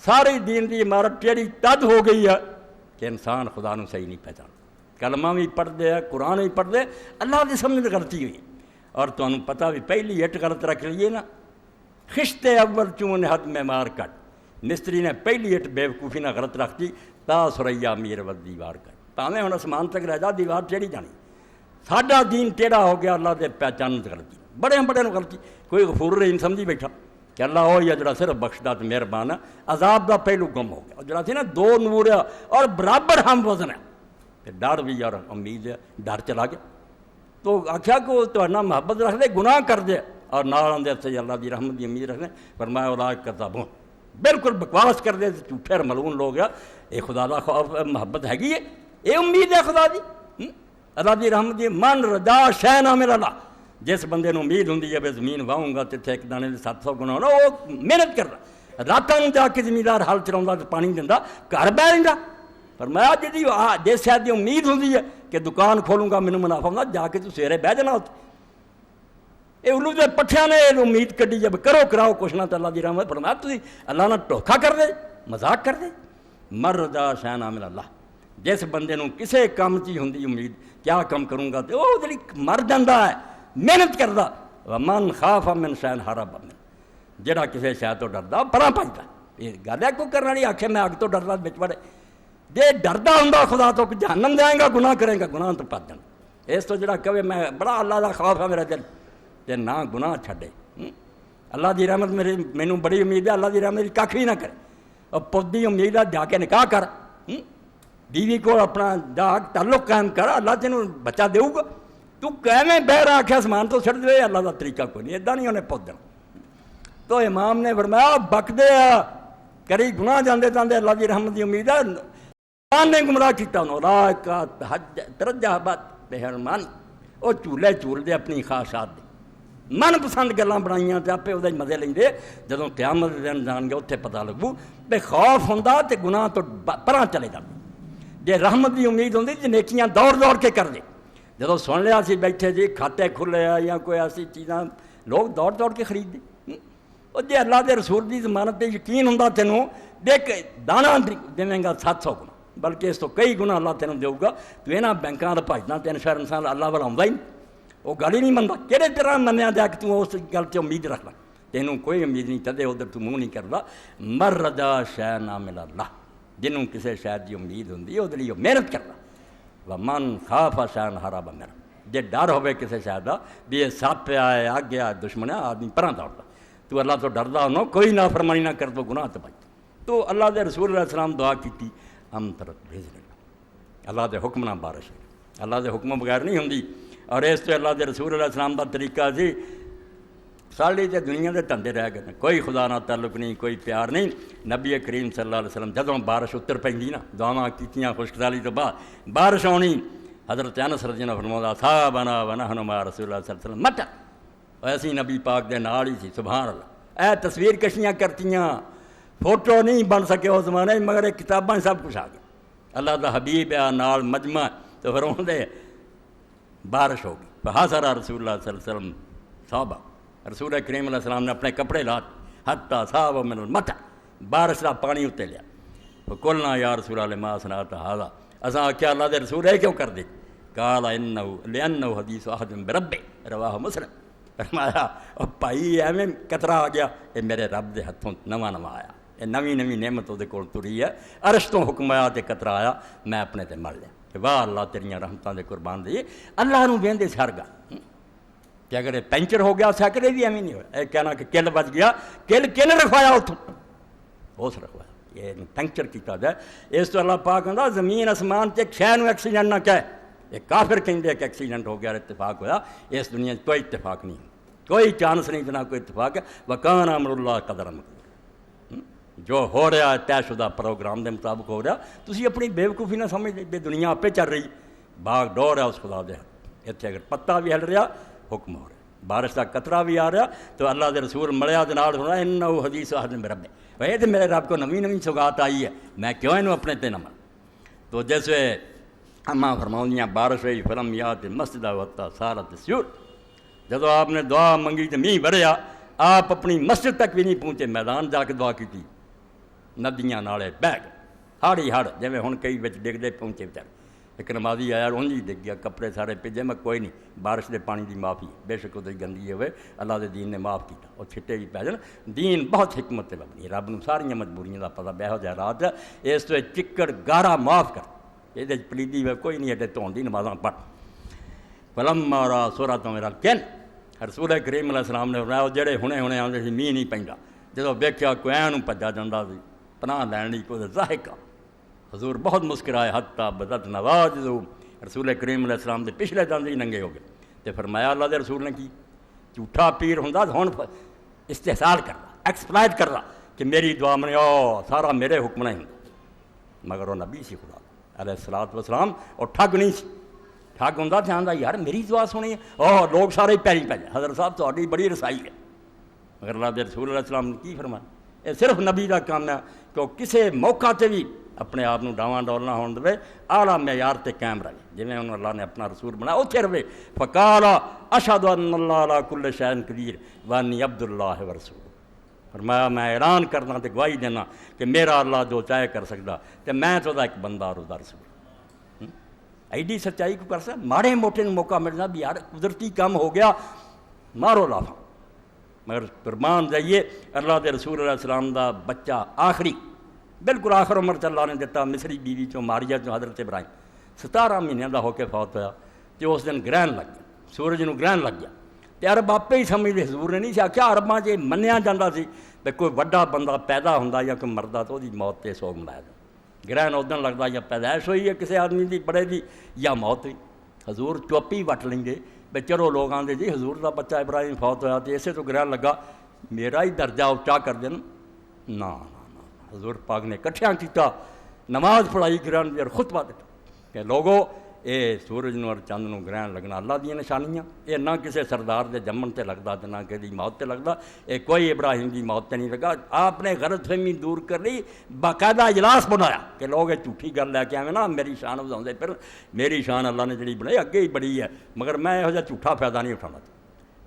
ساری دین دی عمارت ٹیڑھی تد ہو گئی ہے کہ انسان خدا نو صحیح نہیں پہچان، کلمہ بھی پڑھتے ہیں، قرآن بھی پڑھتے، اللہ دی سمجھ غلطی ہوئی، اور تمہیں پتہ بھی پہلی اٹ غلط رکھ لیے نا، خشتے اول چون حد میں مار کٹ، مستری نے پہلی اٹ بے وقوفی نہ غلط رکھ دی، تا سریا میر ود دیوار کر، پاویں ہن اسمان تک رہ جا دیوار ٹیڑھی جانی، ساڈا دین ٹیڑھا ہو گیا، اللہ دے پہچان غلطی، بڑے بڑے غلطی، کوئی غفور رحیم سمجھی بیٹھا کہ اللہ ہوئی ہے جڑا صرف بخشدہ تو مہربان ہے، عذاب دا پہلو گم ہو گیا، اور جڑا تھی نا 2 نور ہے اور برابر ہم وزن ہے، پھر ڈر بھی اور امید ہے، ڈر چلا گیا، تو آخیا کہ وہ تو محبت رکھ دے، گناہ کر دے، اور نال اندر سے اللہ دی رحمت دی امید رکھنے، فرمایا اولئک کذابون، بالکل بکواس کر دے، جھوٹے اور ملعون لوگ ہے، یہ خدا دا خوف محبت ہے، یہ امید ہے خدا دی، اللہ دی رحمت دی، من رجا شے نہ من اللہ، جس بندے نو امید ہوندی ہے بے زمین واہوں گا تے ایک دانے دے 700 گنا ہونا، وہ محنت کردا، راتاں نوں جا کے زمیندار ہل چلاوندا تے پانی دیندا، گھر بہ رہندا، فرمایا جی جس شاید دی امید ہوندی ہے کہ دکان کھولوں گا مینوں منافع ہوندا، جا کے تو سویرے بہ جانا، یہ الو دے پٹھیاں نے یہ امید کڈی جب کرو کراؤ کچھ نہ تو اللہ دی رحمت فرمایا تسی اللہ نہ دھوکھا کر دے مذاق کر دے مر رضا شیئا من اللہ جس بندے نوں کسے کام چی ہوندی امید کیا کم کروں گا تو وہ جڑی مر جاندا ہے محنت کردا ومن خاف من شیئا ہرب منہ جڑا کسے شے تو ڈردا پراں بھجدا یہ گل ہے کوئی کرنے والی آکھے میں اگ تو ڈردا وچ وڑے جے ڈردا ہوندا خدا تو کہ جہنم جائے گا گناہ کرے گا گناہ تو پج جانا اس تو جڑا کہے میں بڑا اللہ دا خوف ہے میرا دل تے نہ گناہ چھڈے اللہ دی رحمت مینوں بڑی امید ہے اللہ دی رحمت کھ بھی نہ کرے اور پودی امید ہے جا کے نکاح کر بیوی کو اپنا جا تعلق قائم کر اللہ تینوں بچہ دے گا تو کیویں بہر آکھے آسمان تو چھڑ دے اللہ دا طریقہ کوئی نہیں ادا نہیں انہیں پودنا تو امام نے فرمایا بکدے کری گناہ جاندے جاندے اللہ دی رحمت دی امید ہے قرآن نے گمراہ کیتا انہوں راہ کا ترجہ بات بہرمان وہ چولے چول دے اپنی خواہشات دے من پسند گلاں بنائیاں تے آپے وہ مزے لیں دے جدوں قیامت دن جان گے اتنے پتہ لگو بے خوف ہوندا تے گناہ تو پراں چلے جاندے جے رحمت دی امید ہوندی تے نیکیاں دوڑ دوڑ کے کر دے جدوں سن لیا سی بیٹھے جی کھاتے کھلے یا کوئی ایسی چیزاں لوگ دوڑ دوڑ کے خرید دے اور جے اللہ دے رسول دی ضمانت تے یقین ہوندا تینوں دیکھ دانا دیویں گا 700 گنا بلکہ اس تو کئی گنا اللہ تینوں دے گا تو یہاں بینکاں دا بھجنا تین شہر انسان اللہ والا آਉਂਦਾ ہی وہ گل ہی نہیں منتا کہڑے طرح منیا جا کہ تو اس گل سے امید رکھ لا تینوں کوئی امید نہیں چلے ادھر تو منہ نہیں کرتا مر رضا شے نہ ملا اللہ جنوں کسی شاید کی امید ہوندی وہ لیے محنت کرتا ومن خاف شان ہرب منہ جے ڈر ہوئے کسی شاید کا بھی یہ سپ آئے آ گیا دشمن ہے آدمی پراں دوڑتا تو اللہ تو ڈردا ہونا کوئی نافرمانی نہ کر تو گناہ تو بچ تو اللہ دے رسول علیہ السلام دعا کی ہم طرف بھیج لیں اللہ دے حکم نہ بارش ہے اللہ دے حکم بغیر نہیں ہوندی اور اس سے اللہ دے رسول علیہ السلام دا طریقہ سی ساری تے دنیا دے دھندے رہ گئے کوئی خدا نہ تعلق نہیں کوئی پیار نہیں نبی کریم صلی اللہ علیہ وسلم جدوں بارش اتر پیندی نا دعاواں کیتیاں خشکسالی تو بعد بارش آنی حضرت انس رضی اللہ عنہ فرماؤندا صحابنا ونحن مع رسول اللہ صلی اللہ علیہ وسلم مٹا ایسی نبی پاک دے نال ہی سی سبحان اللہ اے تصویر کشیاں کرتیاں فوٹو نہیں بن سکے اس زمانے مگر کتاباں سب کچھ آ گیا اللہ دا حبیب ہے نال مجمع تو فرماؤندے بارش ہوگی فحاصر رسول اللہ صلی اللہ علیہ وسلم صحابہ رسول کریم علیہ السلام نے اپنے کپڑے لات حتی صحاب من المطر بارش کا پانی اتنے لیا فقلنا یا رسول اللہ ما صنعت ھذا اساں آخیا اللہ دے رسول ہے کیوں کر دے قال لأنہ حدیث احد برب رواہ مسلم فرمایا او بھائی ایویں قطرہ آ گیا یہ میرے رب دے ہتھوں نواں نواں آیا یہ نویں نویں نعمت وہ کول تری ہے عرش تو حکم آیا تے قطرہ آیا میں اپنے تے مر لیا کہ واہ اللہ تیریاں رحمتاں دے قربان دی اللہ نوں ویندے سرگا کہ اگر یہ پینچر ہو گیا سیکڑے بھی ایویں نہیں ہوا یہ کہنا کہ کل بچ گیا کل رکھوایا اتوں اس رکھوایا یہ پینچر کیتا جائے اس تو اللہ پاک کہندا زمین آسمان تے ایک شے نوں ایکسیڈنٹ نہ کہے یہ کافر کہندے کہ ایکسیڈنٹ ہو گیا اتفاق ہویا اس دنیا کوئی اتفاق نہیں کوئی چانس نہیں جنا کوئی اتفاق ہے وکان امر اللہ قدر مقدور جو ہو رہا ہے طے شدہ پروگرام دے مطابق ہو رہا تسی اپنی بیوقوفی نہ سمجھ بے دنیا آپ چل رہی باغ ڈور ہے اس خدا دے اتنے اگر پتا بھی ہل رہا حکم ہو رہا بارش کا قطرہ بھی آ رہا تو اللہ دے رسول مڑیا دنال ہونا انہو حدیث احد من رب بھائی تو میرے رب کو نویں نویں سوگات آئی ہے میں کیوں انہوں اپنے تے نہ من تو جیسے اماں فرماؤندیاں بارش ہوئی فلم یاد مسجد وقتا سارت سیور جدو آپ نے دعا منگی تو میہ بریا آپ اپنی مسجد تک بھی نہیں پہنچے میدان جا کے دعا کی تھی ندیاں نالے بہ گئے ہاڑی ہڑ جیسے ہوں کئی بچ ڈگتے پہنچے بچارے ایک نمازی آیا انج ہی ڈگ گیا کپڑے سارے بھیجے میں کوئی نہیں بارش دے پانی دی معافی بے شک وہ گندی ہوئے اللہ دے دین نے معاف کیا اور چھٹے بھی پی جان دین بہت حکمت سے لبنی رب نوں ساریاں مجبوریاں دا پتہ بہو جہ رات ہے اس تو چکڑ گارا معاف کر یہ پلیدی ہوئے کوئی نہیں ایڈے دھون دی نمازاں پڑھ فلما را سورۃ میرا کن رسول کریم علیہ السلام نے فرمایا جڑے ہنے آتے سی میہ نہیں پیندا جدوں ویکھیا کوئی اینوں بھجا جاندا سی پناہ لین لئی کوئی ضاحکہ حضور بہت مسکرائے حتی بدت نواجذو رسول کریم علیہ السلام دے پچھلے دند ہی ننگے ہو گئے تے فرمایا اللہ دے رسول نے کی جھوٹا پیر ہوندا ہن استحصال کردا ایکسپلائٹ کردا کہ میری دعا میں سارا میرے حکم نہیں ہوندا مگر وہ نبی سی خدا علیہ الصلوۃ والسلام اور ٹھگ نہیں سی ٹھگ ہوندا تے آندا یار میری دعا سنی لوگ سارے پیری پے حضرت صاحب تہاڈی بڑی رسائی ہے مگر اللہ دے رسول علیہ السلام نے کی فرمایا یہ صرف نبی کا کام ہے کہ وہ کسی موقع تے بھی اپنے آپ ڈاواں ڈول نہ ہون دے، اعلیٰ معیار تے قائم رہے جویں انہوں اللہ نے اپنا رسول بنایا اتھے رہے۔ فقال اشہد ان اللہ علی کل شیء قدیر وانی عبد اللہ ورسول، فرمایا میں اعلان کرنا تے گواہی دینا کہ میرا اللہ جو چاہے کر سکتا تے میں تو ایک بندہ اور دا رسول۔ ایڈی سچائی کو کر سکتا، ماڑے موٹے موقع ملنا بھی یار قدرتی کام ہو گیا مارو لافا، مگر قربان جائیے اللہ دے رسول علیہ السلام دا بچہ آخری بالکل آخر عمر چ اللہ نے دیتا مصری بیوی چوں ماریہ چوں حضرت ابراہیم 17 مہینے دا ہو کے فوت ہویا تے اس دن گرہن لگ گیا، سورج نو گرہن لگ گیا تے عرب آپے ہی سمجھدے، حضور نے نہیں سی آکھیا عرباں چ منیا جاندا سی تے کوئی وڈا بندہ پیدا ہوندا یا کوئی مردا تو دی موت تے سوگ منایا جاندا، گرہن اس دن لگدا یا پیدائش ہوئی ہے کسی آدمی دی بڑے دی یا موت ہوئی، حضور چوپی وٹ لیں گے بے چلو لوگ آندے جی حضور دا بچہ ابراہیم فوت ہویا تے اسے تو گرہن لگا میرا ہی درجہ اونچا کر دین، نا حضور پاک نے کٹھیاں کیتا، نماز پڑھائی گرہن دی خطبہ دیتا کہ لوگو اے سورج نو اور چند نو گرہن لگنا اللہ دی نشانیاں، اے نہ کسے سردار دے جمن تے لگدا تے نہ کسی موت تے لگدا، اے کوئی ابراہیم دی موت تے نہیں لگا۔ آپ نے غلط فہمی دور کر لی، باقاعدہ اجلاس بنایا کہ لوگ یہ جھوٹھی گل لے کے آویں نا میری شان وداؤندے، پھر میری شان اللہ نے جڑی بنائی اگے ہی بڑی ہے، مگر میں یہو جہا جھوٹا فائدہ نہیں اٹھانا۔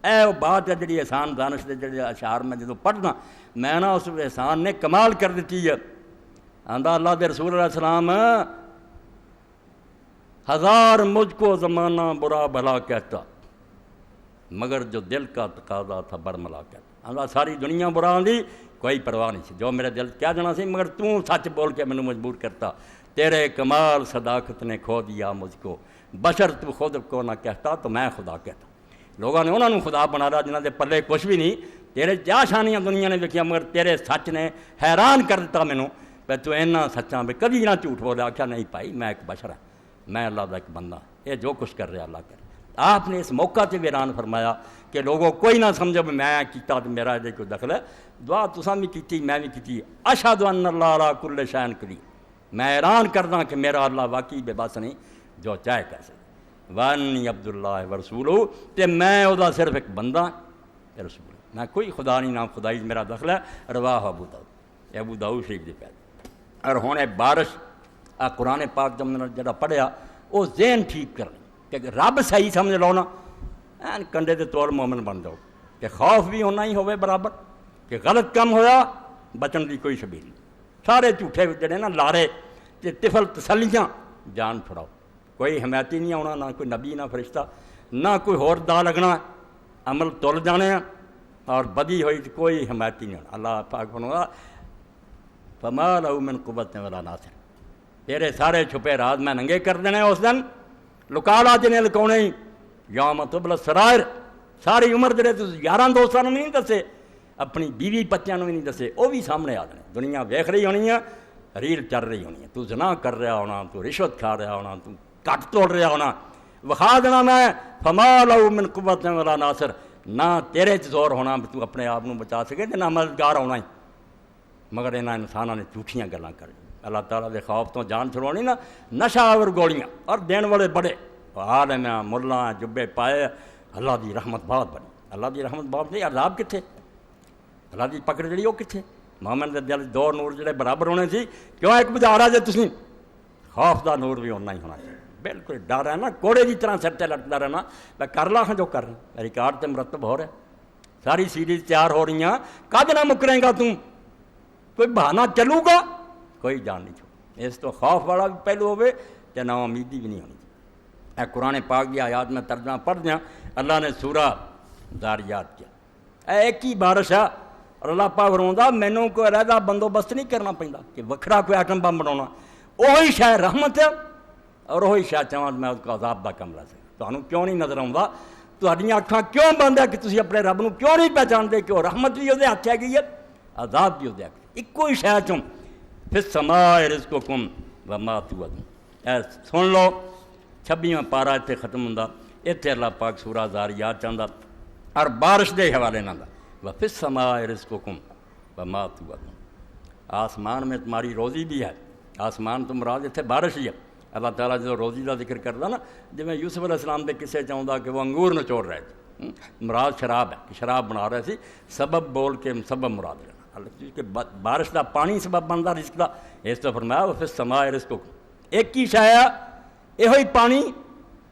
اے وہ بات ہے جڑی احسان دانش دے جڑے اشعار میں جدوں پڑھنا میں نا اس احسان نے کمال کر دیتی ہے۔ آندا اللہ دے رسول علیہ السلام ہزار مجھ کو زمانہ برا بھلا کہتا مگر جو دل کا تقاضا تھا برملا کہتا، آندا ساری دنیا برا آندی کوئی پرواہ نہیں سی، جو میرے دل کیا جانا سی مگر تو سچ بول کے مینوں مجبور کرتا، تیرے کمال صداقت نے کھو دیا مجھ کو، بشر تو خود کو نہ کہتا تو میں خدا کہتا۔ لوگوں نے انہوں نے خدا بنا رہا جنہاں دے پلے کچھ بھی نہیں، تیرے کیا شانیاں دنیا نے دیکھیاں مگر تیرے سچ نے حیران کر دیتا مینوں، پہ تو اینا سچاں بھی کبھی نہ جھوٹ بولیا، آکھیا نہیں پائی میں ایک بشر ہوں، میں اللہ دا ایک بندہ، یہ جو کچھ کر رہا اللہ کر۔ آپ نے اس موقع سے بھی اعلان فرمایا کہ لوگوں کوئی نہ سمجھو بھی میں کیتا تو میرا یہ کوئی دخل ہے، دعا تساں بھی کیتی میں بھی کیتی، اشہد ان اللہ علی کل شیء قدیر، میں اعلان کردا کہ میرا اللہ واقعی بے بس نہیں جو چاہے کر سکے، وانی عبد اللہ ورسولہ، تے میں او دا صرف ایک بندہ رسول، میں کوئی خدا نہیں، نام خدائی میرا دخل ہے۔ رواہ ابو داؤد، ابو داؤد شریف دی پہ۔ اور ہونے بارش قرآن پاک جڑا پڑھیا وہ ذہن ٹھیک کر کہ رب صحیح سمجھ لو نا کنڈے دے طور مومن بن جاؤ، کہ خوف بھی ہونا ہی ہوئے برابر، کہ غلط کم ہویا بچن دی کوئی شبیل نہیں، سارے جھوٹے جڑے نا لارے تے طفل تسلیاں جان چھڑاؤ، کوئی حمایتی نہیں آنا، نہ کوئی نبی نہ فرشتہ، نہ کوئی ہور دا لگنا، عمل تل جانے ہیں اور بدی ہوئی تو کوئی حمایتی نہیں ہونا۔ اللہ پاک فرمایا فما لہ من قوت ولا ناصر، تیرے سارے چھپے راز میں ننگے کر دینے اس دن، لکا لا جنہیں لکونے ہی یوم تبلی السرائر، ساری عمر جڑے تو یاراں دوستاں نے نہیں دسے، اپنی بیوی بچیاں نے بھی نہیں دسے، وہ بھی سامنے آ جانے، دنیا ویکھ رہی ہونی ہے، ریل چل رہی ہونی ہے، تو زنا کر رہا ہونا، تو رشوت کھا رہا ہونا، تو کٹ توڑ رہا ہونا، وکھا دینا میں فما لہ من قوت ولا ناصر، نہ تیرے چ زور ہونا تو اپنے آپ بچا سکے تے نہ مددگار ہونا ہی، مگر انہاں انساناں نے جھوٹیاں گلاں کر اللہ تعالیٰ دے خوف تو جان چھڑونی نا، نشہ آور گولیاں اور دین والے بڑے عالم ملا جبے پائے، اللہ دی رحمت بہت بڑی، اللہ دی رحمت بہت نہیں، عذاب کتھے، اللہ دی پکڑ جڑی وہ کتھے، مومن دے دل دو نور جڑے برابر ہونے سی، کیوں ایک بجا رہا جے تسی، خوف دا نور بھی ہونا ہی ہونا چاہیے، بالکل ڈر ہے نا کوڑے کی طرح سر تے لٹتا رہنا، میں کر لا جو کر رہا، ریکارڈ تے مرتب ہو رہا، ساری سیریز تیار ہو رہی ہیں، کد نہ مکریں گا تم، کوئی بہانہ چلو گا کوئی جان نہیں چھوڑ، اس تو خوف والا بھی پہلو ہوئے تے نا امیدی بھی نہیں ہونی چاہیے۔ اے قرآن پاک کی آیات میں ترجمہ پڑھ دیا، اللہ نے سورہ ذاریات کیا، اے ایک ہی بارش ہے اور اللہ پاک فرماؤندا مینوں کوئی علیحدہ بندوبست نہیں کرنا پیندا کہ وکھرا کوئی ایٹم بم بناونا، وہی شے رحمت ہے اور وہی شے چاہواں میں اس کو عذاب دا کم لے سکتا، تانوں کیوں نہیں نظر آوندا، تہاڈیاں اکھاں کیوں بند ہے کہ تسی اپنے رب نوں کیوں نہیں پہچاندے کہ وہ رحمت بھی ਉਹਦੇ ہاتھ ਹੈਗੀ ہے، عذاب بھی ਉਹਦੇ ہاتھ، ਇੱਕੋ ਹੀ شے چوں فی السماء رزقکم وما توعدون۔ اے سن لو 26واں پارا اتنے ختم ہوندا، اتنے اللہ پاک سورہ ذاریات چاہندا اور بارش دے حوالے نال وفی السماء رزقکم وما توعدون، آسمان میں تمہاری روزی بھی ہے، آسمان تو مراد اتنے بارش ہی ہے۔ اللہ تعالیٰ جو روزی کا ذکر کرتا نا، جی میں یوسف علیہ السلام کے قصے چاہتا کہ وہ انگور نچوڑ رہے تھے، مراد شراب ہے کہ شراب بنا رہے تھے، سبب بول کے سبب مراد لینا، کہ بارش کا پانی سبب بنتا رزق کا، اس تو فرمایا پھر سما رزق ایک ہی شے آ، یہ پانی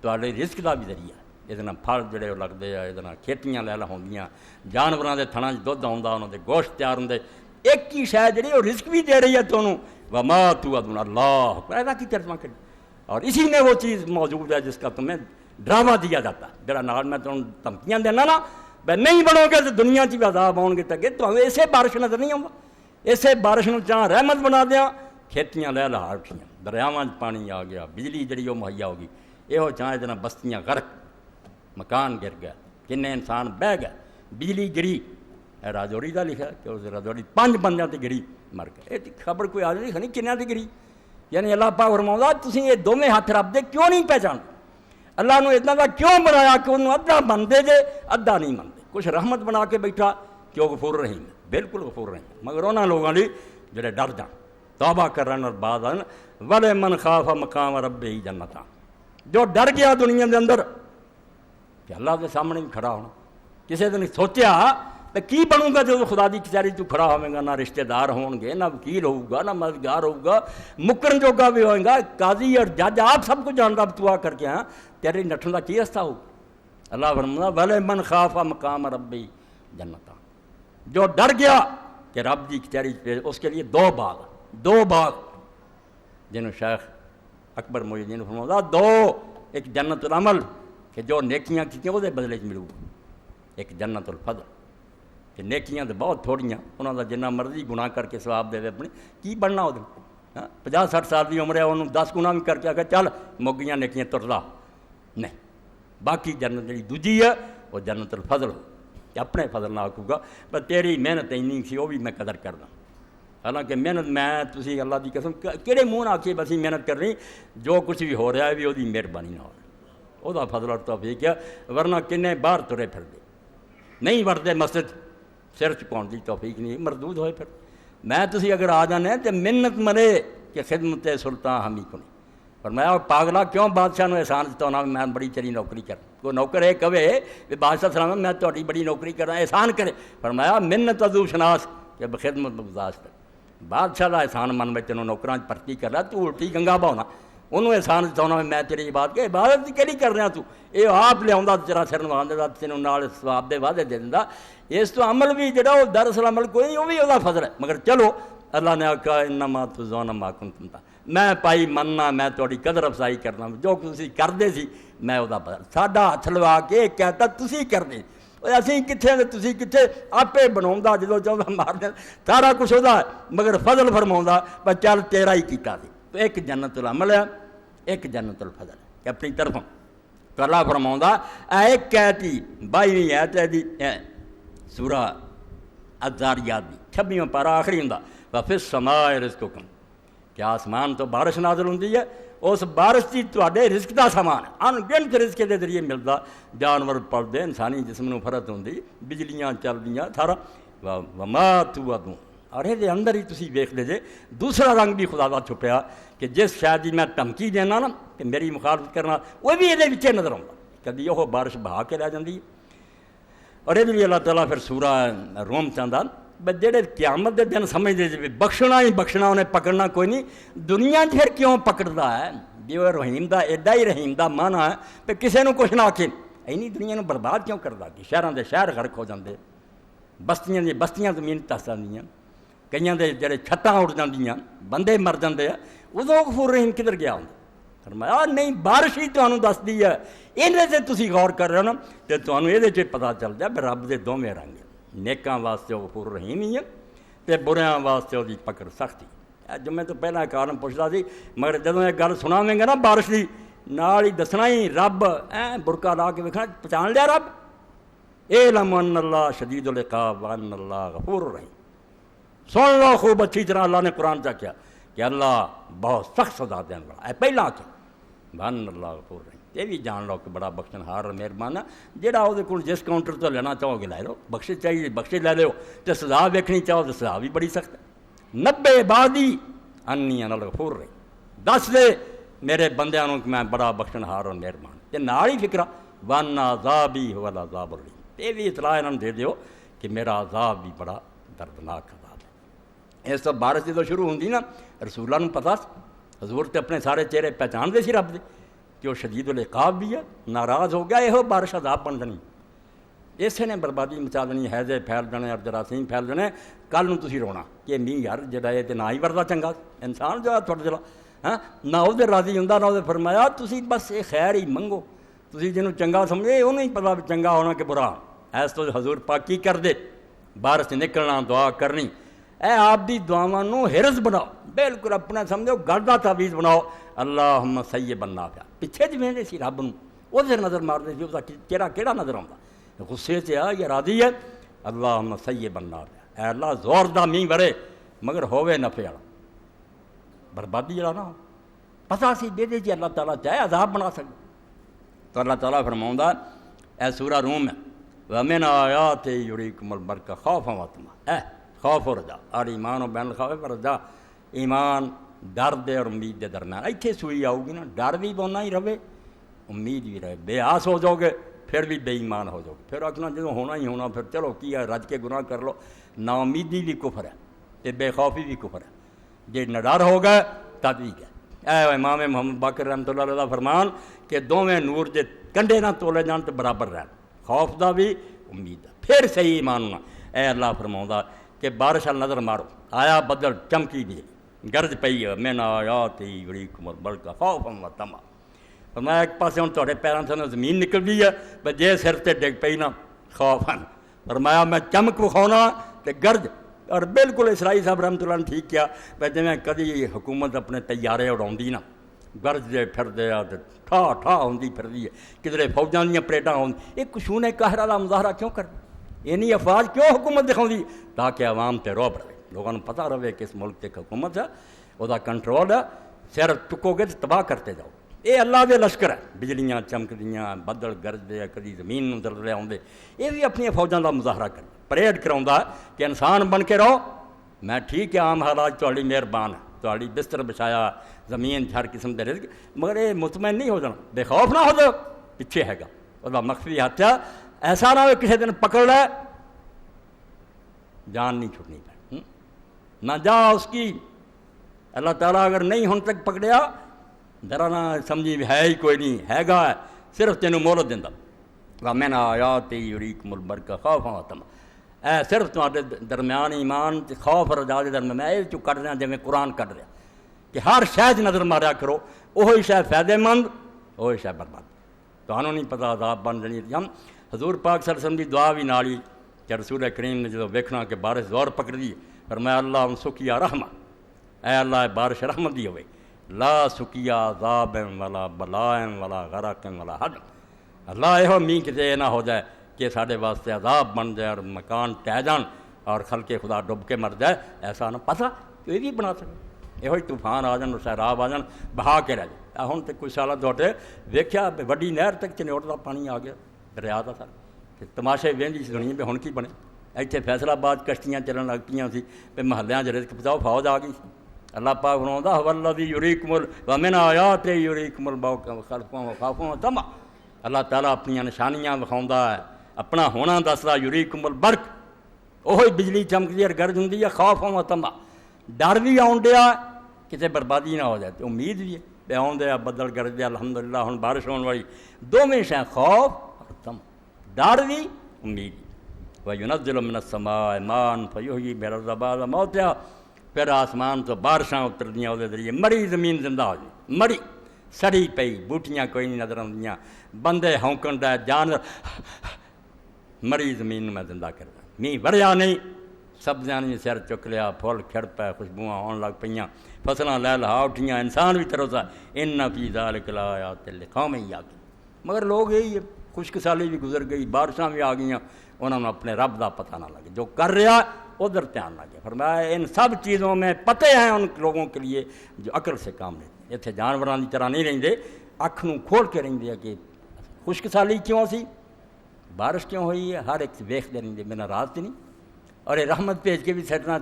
تھوڑے رزق کا بھی ذریعہ، یہ پھل جڑے وہ لگتے ہیں، یہ کھیتیاں لے ہوندیاں، جانوراں دے تھناں دھد آਉਂਦਾ، انہوں دے گوشت تیار ہوندے، ایک ہی شے جڑی وہ رزق بھی دے رہی ہے تمہیں، وما توعدون اللہ ایسا کی ترجمہ کری، اور اسی میں وہ چیز موجود ہے جس کا تمہیں ڈرامہ دیا جاتا ہے، جڑا نال میں تمہیں دھمکیاں دینا نا بھائی نہیں بنو گے تو دنیا بھی عذاب آؤ گے، تک تو اسے بارش نظر نہیں آؤں، اسے بارش نو چاہ رحمت بنا دیا، کھیتیاں لے لہا اٹھیاں، دریاواں پانی آ گیا، بجلی جڑی وہ مہیا ہوگی، یہ چاہے جنا بستیاں غرق، مکان گر گیا، کنے انسان بہ گئے، بجلی گری، راجوری کا لکھا کہ اس راجوری 5 بندیاں تے گری مر گئے، یہ خبر کوئی آج نہیں کنیاں تے گری، یعنی اللہ پاک فرماؤں تسی یہ دونوں ہاتھ رب دے کیوں نہیں پہچان، اللہ نے اتنا کا کیوں بنایا کہ انہوں ادھا منتے جے ادھا نہیں منتے، کچھ رحمت بنا کے بیٹھا کہ وہ غفور رحیم ہے، بالکل غفور رحیم، مگر انہوں لوگوں نے جڑے ڈر جان توبہ کرن اور بعد آن وَلَمَنْ من خاف مقام ربہ جنتاں، جو ڈر گیا دنیا دے اندر کہ اللہ کے سامنے بھی کھڑا ہونا، کسی نے سوچیا تو کی بنوں گا جو خدا دی کچہری تو کھڑا ہوئے گا، نہ رشتہ دار ہون گے، نہ وکیل ہوگا، نہ مددگار ہوگا، مکرن جوگا بھی ہوئے گا، قاضی اور جج آپ سب کو جانتا تو آ کر کے ہاں تیرے نٹھن کا کی رستہ ہو، اللہ فرماتا وَلَمَنْ خَافَ مَقَامَ رَبِّهِ جنتاں، جو ڈر گیا کہ رب دی کچہری پہ، اس کے لیے 2 باغ جنہوں شیخ اکبر محی الدین نے فرمایا 2، ایک جنت العمل کہ جو نیکیاں کی وہ بدلے ملو، ایک جنت الفضل کہ نیکیاں تو بہت تھوڑیاں، انہوں کا جنہ مرضی گناہ کر کے ثواب دے اپنے کی بننا وہ 50-60 سال کی عمر ہے، انہوں 10 گناہ بھی کر کے آگے چل مگیاں نیکیاں ترلا نہیں، باقی جنت جی دوجی ہے وہ جنت الفضل ہو کہ اپنے فضل نہ آکھوں گا پر تیری محنت اینی سی وہ بھی میں قدر کرنا، حالانکہ محنت میں تسی اللہ دی قسم کہڑے منہ آکھے بسی محنت کر رہی، جو کچھ بھی ہو رہا ہے بھی وہ مہربانی نہ ہو رہا، وہ فضل اور توفیق ہے، ورنہ کنے باہر ترے پھر دے نہیں ورتے مسجد سر چکاؤن دی توفیق نہیں، مردود ہوئے پھر میں تسی اگر آ جانے تو منت مرے کہ خدمت سلطان ہم ہی کو نہیں، پر میں پاگلا کیوں بادشاہ نے احسان دیتا ہونا میں بڑی چری نوکری کر، کوئی نوکر ہے کہے کہ بادشاہ سلام میں تھوڑی بڑی نوکری کر رہا احسان کرے، فرمایا منت عدو شناس کہ بخدمت بگزاشت بادشاہ کا احسان من میں تینوں نوکراں بھرتی کر رہا تو الٹی گنگا بہنا، انہوں احسان دیتا ہونا میں تیری بات کہ عبادت کہڑی کر رہا تو یہ آپ لیا تیرا سر نوا دیتا تینوں نال ثواب دے وعدے دے دیندا، اس تو عمل بھی جڑا وہ دراصل عمل کوئی نہیں وہ بھی وہ فضل ہے، مگر چلو اللہ نے آکھا انما تجزون ما کنتم میں پائی مننا میں تھوڑی قدر افزائی کرنا جو تسی کردے سی میں وہ بدل ساڈا ہاتھ لوا کے کہتا تسی کردے اسی کتنے تسی کتنے آپے بنا جدو چاہتا مار دیں سارا کچھ وہ مگر فضل فرما پر چل تیرا ہی کیتا سی، تو ایک جنت العمل ہے ایک جنت الفضل ہے کہ اپنی طرفوں اللہ فرما ایک کہتی 22ویں آیت ہے دی سورہ الذاریات دی 26واں پارہ آخری ہوں وفی السماء رزقکم کہ آسمان تو بارش نازل ہوتی ہے، اس بارش کی تواڈے رزق دا سامان ہے، ان گنت رزق کے ذریعے ملتا، جانور پلدے انسانی جسم نو فرت ہوندی، بجلیاں چلدیاں سارا وما توعدون، اور یہ اندر ہی تسی ویکھ لے جے دوسرا رنگ بھی خدا دا چھپیا کہ جس شاید میں دھمکی دینا نا کہ میری مخالفت کرنا وہ بھی یہ وچے نظر آتا، کدی وہ بارش بہا کے لے جاندی، اور یہ بھی اللہ تعالیٰ پھر سورہ روم چاہتا بس جہے قیامت دے دن سمجھتے جی بخشنا ہی بخشنا انہیں پکڑنا کوئی نہیں، دنیا پھر کیوں پکڑتا ہے جی وہ رحیم دا ایڈا ہی رحیم دا مانا ہے پہ کسی نے کچھ نہ آکھے اینی دنیا نو برباد کیوں کرتا کہ شہراں دے شہر غرق ہو جاندے، بستیاں دی بستیاں زمین تس جاندیاں، کئیاں دے جڑے چھتاں اڑ جاندیاں، بندے مر جاندے ہیں، ادوں غفور رحیم کدھر گیا ہوں، فرمایا نہیں بارش ہی تمہیں دس دی ہے، یہ سے تسی غور کر رہے ہو نا تو تمہیں یہ پتا چل جائے بھی رب دے دوویں رنگ نیکاں واسطے وہ غفور رحیم ہی ہے تے بریاں واسطے وہ پکڑ سختی، جو میں تو پہلا کارن پوچھتا سی مگر جدوں یہ گل سناویں گے نا بارش دی نال ہی دسنا ہی رب برقع لا کے ویکھنا پہچان لیا رب اعلم ان اللہ شدید العقاب وان اللہ غفور رحیم، سن لو خوب اچھی طرح اللہ نے قرآن چا کیا کہ اللہ بہت سخت سزا دین والا ہے، پہلا کہ وان اللہ غفور رحیم، یہ بھی جان لو کہ بڑا بخشن ہار مہربان ہے، جہاں وہ کول جس کاؤنٹر تو لینا چاہو گے لے لو، بخش چاہیے بخش لے لو، تو سزا ویکھنی چاہو تو سزا بھی بڑی سخت ہے، 90 عبادی انی انا الغفور رحیم، دس دے میرے بندیاں نوں کہ میں بڑا بخشن ہار اور مہربان، تے نال ہی فکرہ وان عذابی هو العذاب الرحیم، یہ بھی اطلاع انہوں دے دیو کہ میرا عذاب بھی بڑا دردناک عذاب اس تو بارش جدوں شروع ہوندی نا رسولاں نوں پتہ سی، حضور تے اپنے سارے چہرے پہچان دے سی رب دے کہ وہ شدید العقاب بھی ہے، ناراض ہو گیا، یہ بارش عذاب بن جانی، اسے نے بربادی مچا دینی، حیضے پھیل جانے اور جراثیم پھیل جانے، کل نوں تسی رونا کہ میਂਹ یار جڑا یہ تے نہ ہی وردا چنگا انسان جو تھوڑا جلا ہاں نہ وہ راضی ہوندا نہ وہ فرمایا تسی بس یہ خیر ہی منگو، تسی جنوں چنگا سمجھے انہوں ہی پتہ چنگا ہونا کہ برا، ایس تو حضور پاک کی کر دے بارش نکلنا دعا کرنی، اے آپ دی دعاواں نوں حرز بناؤ، بالکل اپنا سمجھو گل دا تعویذ بناؤ، اللہم سیبا نافعا، پیچھے جویں سی رب نوں وہ نظر مارتے سی، چہرہ کیڑا نظر آتا، غصے سے آ یا راضی ہے، اللہم سیبا نافعا، اے اللہ زور دا میਂਹ ورے مگر ہوے نفع والا، بربادی والا نہ ہو، پتہ سی دے جی اللہ تعالیٰ چاہے عذاب بنا سکے، تو اللہ تعالیٰ فرماؤندا اے سورہ روم ہے وَمِنْ آیَاتِ یُرِیکُمُ الْبَرْقَ خَوْفًا وَطَمَعًا، خوف و رجا اور ایمان و بین الخوف و رجا، ایمان ڈر دے اور امید دے درمیان، ایتھے سوئی آؤ گی نا، ڈر بھی بونا ہی رہے امید بھی رہے، بے آس ہو جاؤ گے پھر بھی بے ایمان ہو جاؤ گے، پھر آخنا جدوں ہونا ہی ہونا پھر چلو کی ہے رج کے گناہ کر لو، نا امیدی بھی کفر ہے تے بے خوفی بھی کفر ہے، جے نڈر ہو گئے تد بھی گئے، اے امام محمد باقر رحمۃ اللہ علیہ فرمان کہ دوویں نور جے کنڈے نہ تولے جان تو برابر رہن، خوف دا بھی امید دا، پھر صحیح ایمان ہونا، اے اللہ فرماؤندا کہ بارش ال نظر مارو، آیا بدل چمکی دی گرج پئی ہے، مِنْ آیَاتِ یُرِیکُمُ الْبَرْقَ خَوْفًا وَطَمَعًا، فرمایا ایک پاسے ہوں تھوڑے پیراں سے زمین نکل گئی ہے بھئی جے سر تے ڈگ پئی نا خوفاً، فرمایا میں چمک وکھاؤنا تے گرج، اور بالکل اسرائی صاحب رحمۃ اللہ نے ٹھیک کیا، بھئی جویں کدی حکومت اپنے طیارے اڑاؤندی نا گرج دے پھر دے تے ٹھا ٹھا ہوندی پھردی ہے، کدھرے فوجاں دیاں پریڈاں ہوندی، یہ کشون قہر دا مظاہرہ کیوں کرਦੀ؟ اینی افواج کیوں حکومت دکھاؤندی؟ تاکہ عوام تے رعب رہے، لوگوں کو پتہ رہے کہ اس ملک تے حکومت ہے، وہ دا کنٹرول ہے، سر چکو گے تو تباہ کرتے جاؤ، یہ اللہ دے لشکر ہے، بجلیاں چمکدیاں، بدل گرجدے، کدی زمین نوں زلزلے آؤندے، یہ بھی اپنی فوجاں دا مظاہرہ کر پریڈ کراؤندا کہ انسان بن کے رہو، میں ٹھیک ہے عام حالات تہاڈی مہربان ہے، تہاڈی بستر بچھایا، زمین ہر قسم دے رزق، مگر یہ مطمئن نہیں ہو جانا، بے خوف نہ ہو جاؤ، پیچھے ہے گا وہ مخفی ہاتھ ہے، ایسا نہ ہو کسی دن پکڑ لے جان نہیں چھٹنی پہ، نہ جا اس کی، اللہ تعالیٰ اگر نہیں ہن تک پکڑیا ذرا نہ سمجھی ہے ہی کوئی نہیں، ہے گا صرف تینوں مہلت دیندا، وَمِنْ آیَاتِ یُرِیکُمُ الْبَرْقَ خَوْفًا وَطَمَعًا، اے صرف تمہارے درمیان ایمان تے خوف اور رجا دے درمیان میں یہ کٹ رہا جویں قرآن کٹ رہا کہ ہر شے نظر ماریا کرو، وہی شے فائدے مند، وہی شے برباد، تمہیں نہیں پتہ عذاب بن جانی، ہم حضور پاک صلی اللہ علیہ وسلم کی دعا بھی نالی کہ رسول کریم نے جدو ویکھنا کہ بارش زور پکڑ دی، فرمایا اللہ سقیا رحمہ، اے اللہ بارش رحمت دی ہوئے، لا سقیا عذاب ولا بلاء ولا غرق ولا حدم، اللہ یہ میਂਹ کتے یہ نہ ہو جائے کہ سارے واسطے عذاب بن جائے اور مکان ٹہ جان اور خلق خدا ڈب کے مر جائے، ایسا نہ پتہ کوئی بھی بنا سکے، یہ طوفان آ جان سیلاب آ جان بہا کے رہ جائے، ہن تے کچھ سالوں دوٹے ویکھیا وڈی نہر تک چنوٹ دا پانی آ گیا دریا دا سر، تماشے وہندی سی دنیا پہ ہن کی بنے، ایتھے فیصل آباد کشتیاں چلن لگ پیاں سی پہ محلیاں چ رزق پہنچاؤ فوج آ گئی سی، اللہ پاک فرماؤندا والذی یریکم ومن آیات یریکم البرق خلفا وخافا وطمعا، اللہ تعالیٰ اپنی نشانیاں وکھاؤندا ہے، اپنا ہونا دسدا، یریکم البرق وہی بجلی چمکدی اور گرج ہوندی ہے، خوف وطمعا، ڈر بھی آن ڈیا کتے بربادی نہ ہو جائے، تو امید بھی ہے پہ آن دیا بدل گرج دیا، الحمدللہ ہن بارش ہونے والی، دونوں شے خوف اور طمع، ڈر بھی امید بھی، وَيُنَزِّلُ مِنَ السَّمَاءِ مَاءً فَيُحْيِي بِهِ الْأَرْضَ بَعْدَ مَوْتِهَا، پھر آسمان تو بارشاں اتردیاں وہ ذریعے، مری زمین زندہ ہو جائے، مری سڑی پئی، بوٹیاں کوئی نہیں نظر آندیاں، بندے ہونکن ڈے، جانور، مری زمین میں زندہ کر دیا، میਂਹ وریا نہیں، سبزیاں نے سر چک لیا، پھل کھڑ پے، خوشبوئاں آن لگ پئیاں، فصلاں لے لہا اٹھیاں، انسان بھی تروسا، اِنَّ فِی ذَلِکَ لَآیَاتٍ لِقَوْمٍ یعقلون، مگر لوگ یہی ہے، خشک سالی بھی گزر گئی، بارشاں بھی آ گئیاں، انہوں نے اپنے رب دا پتہ نہ لگے، جو کر رہا ادھر دھیان لگے، فرمایا ان سب چیزوں میں پتے ہیں ان لوگوں کے لیے جو عقل سے کام لیتے، اتنے جانوراں کی طرح نہیں رہندے، اکھ نوں کھول کے رہندے کہ خشک سالی کیوں سی، بارش کیوں ہوئی ہے، ہر ایک ویکھدے رہندے، میرا راز تے نہیں، اور یہ رحمت بھیج کے بھی سٹنا،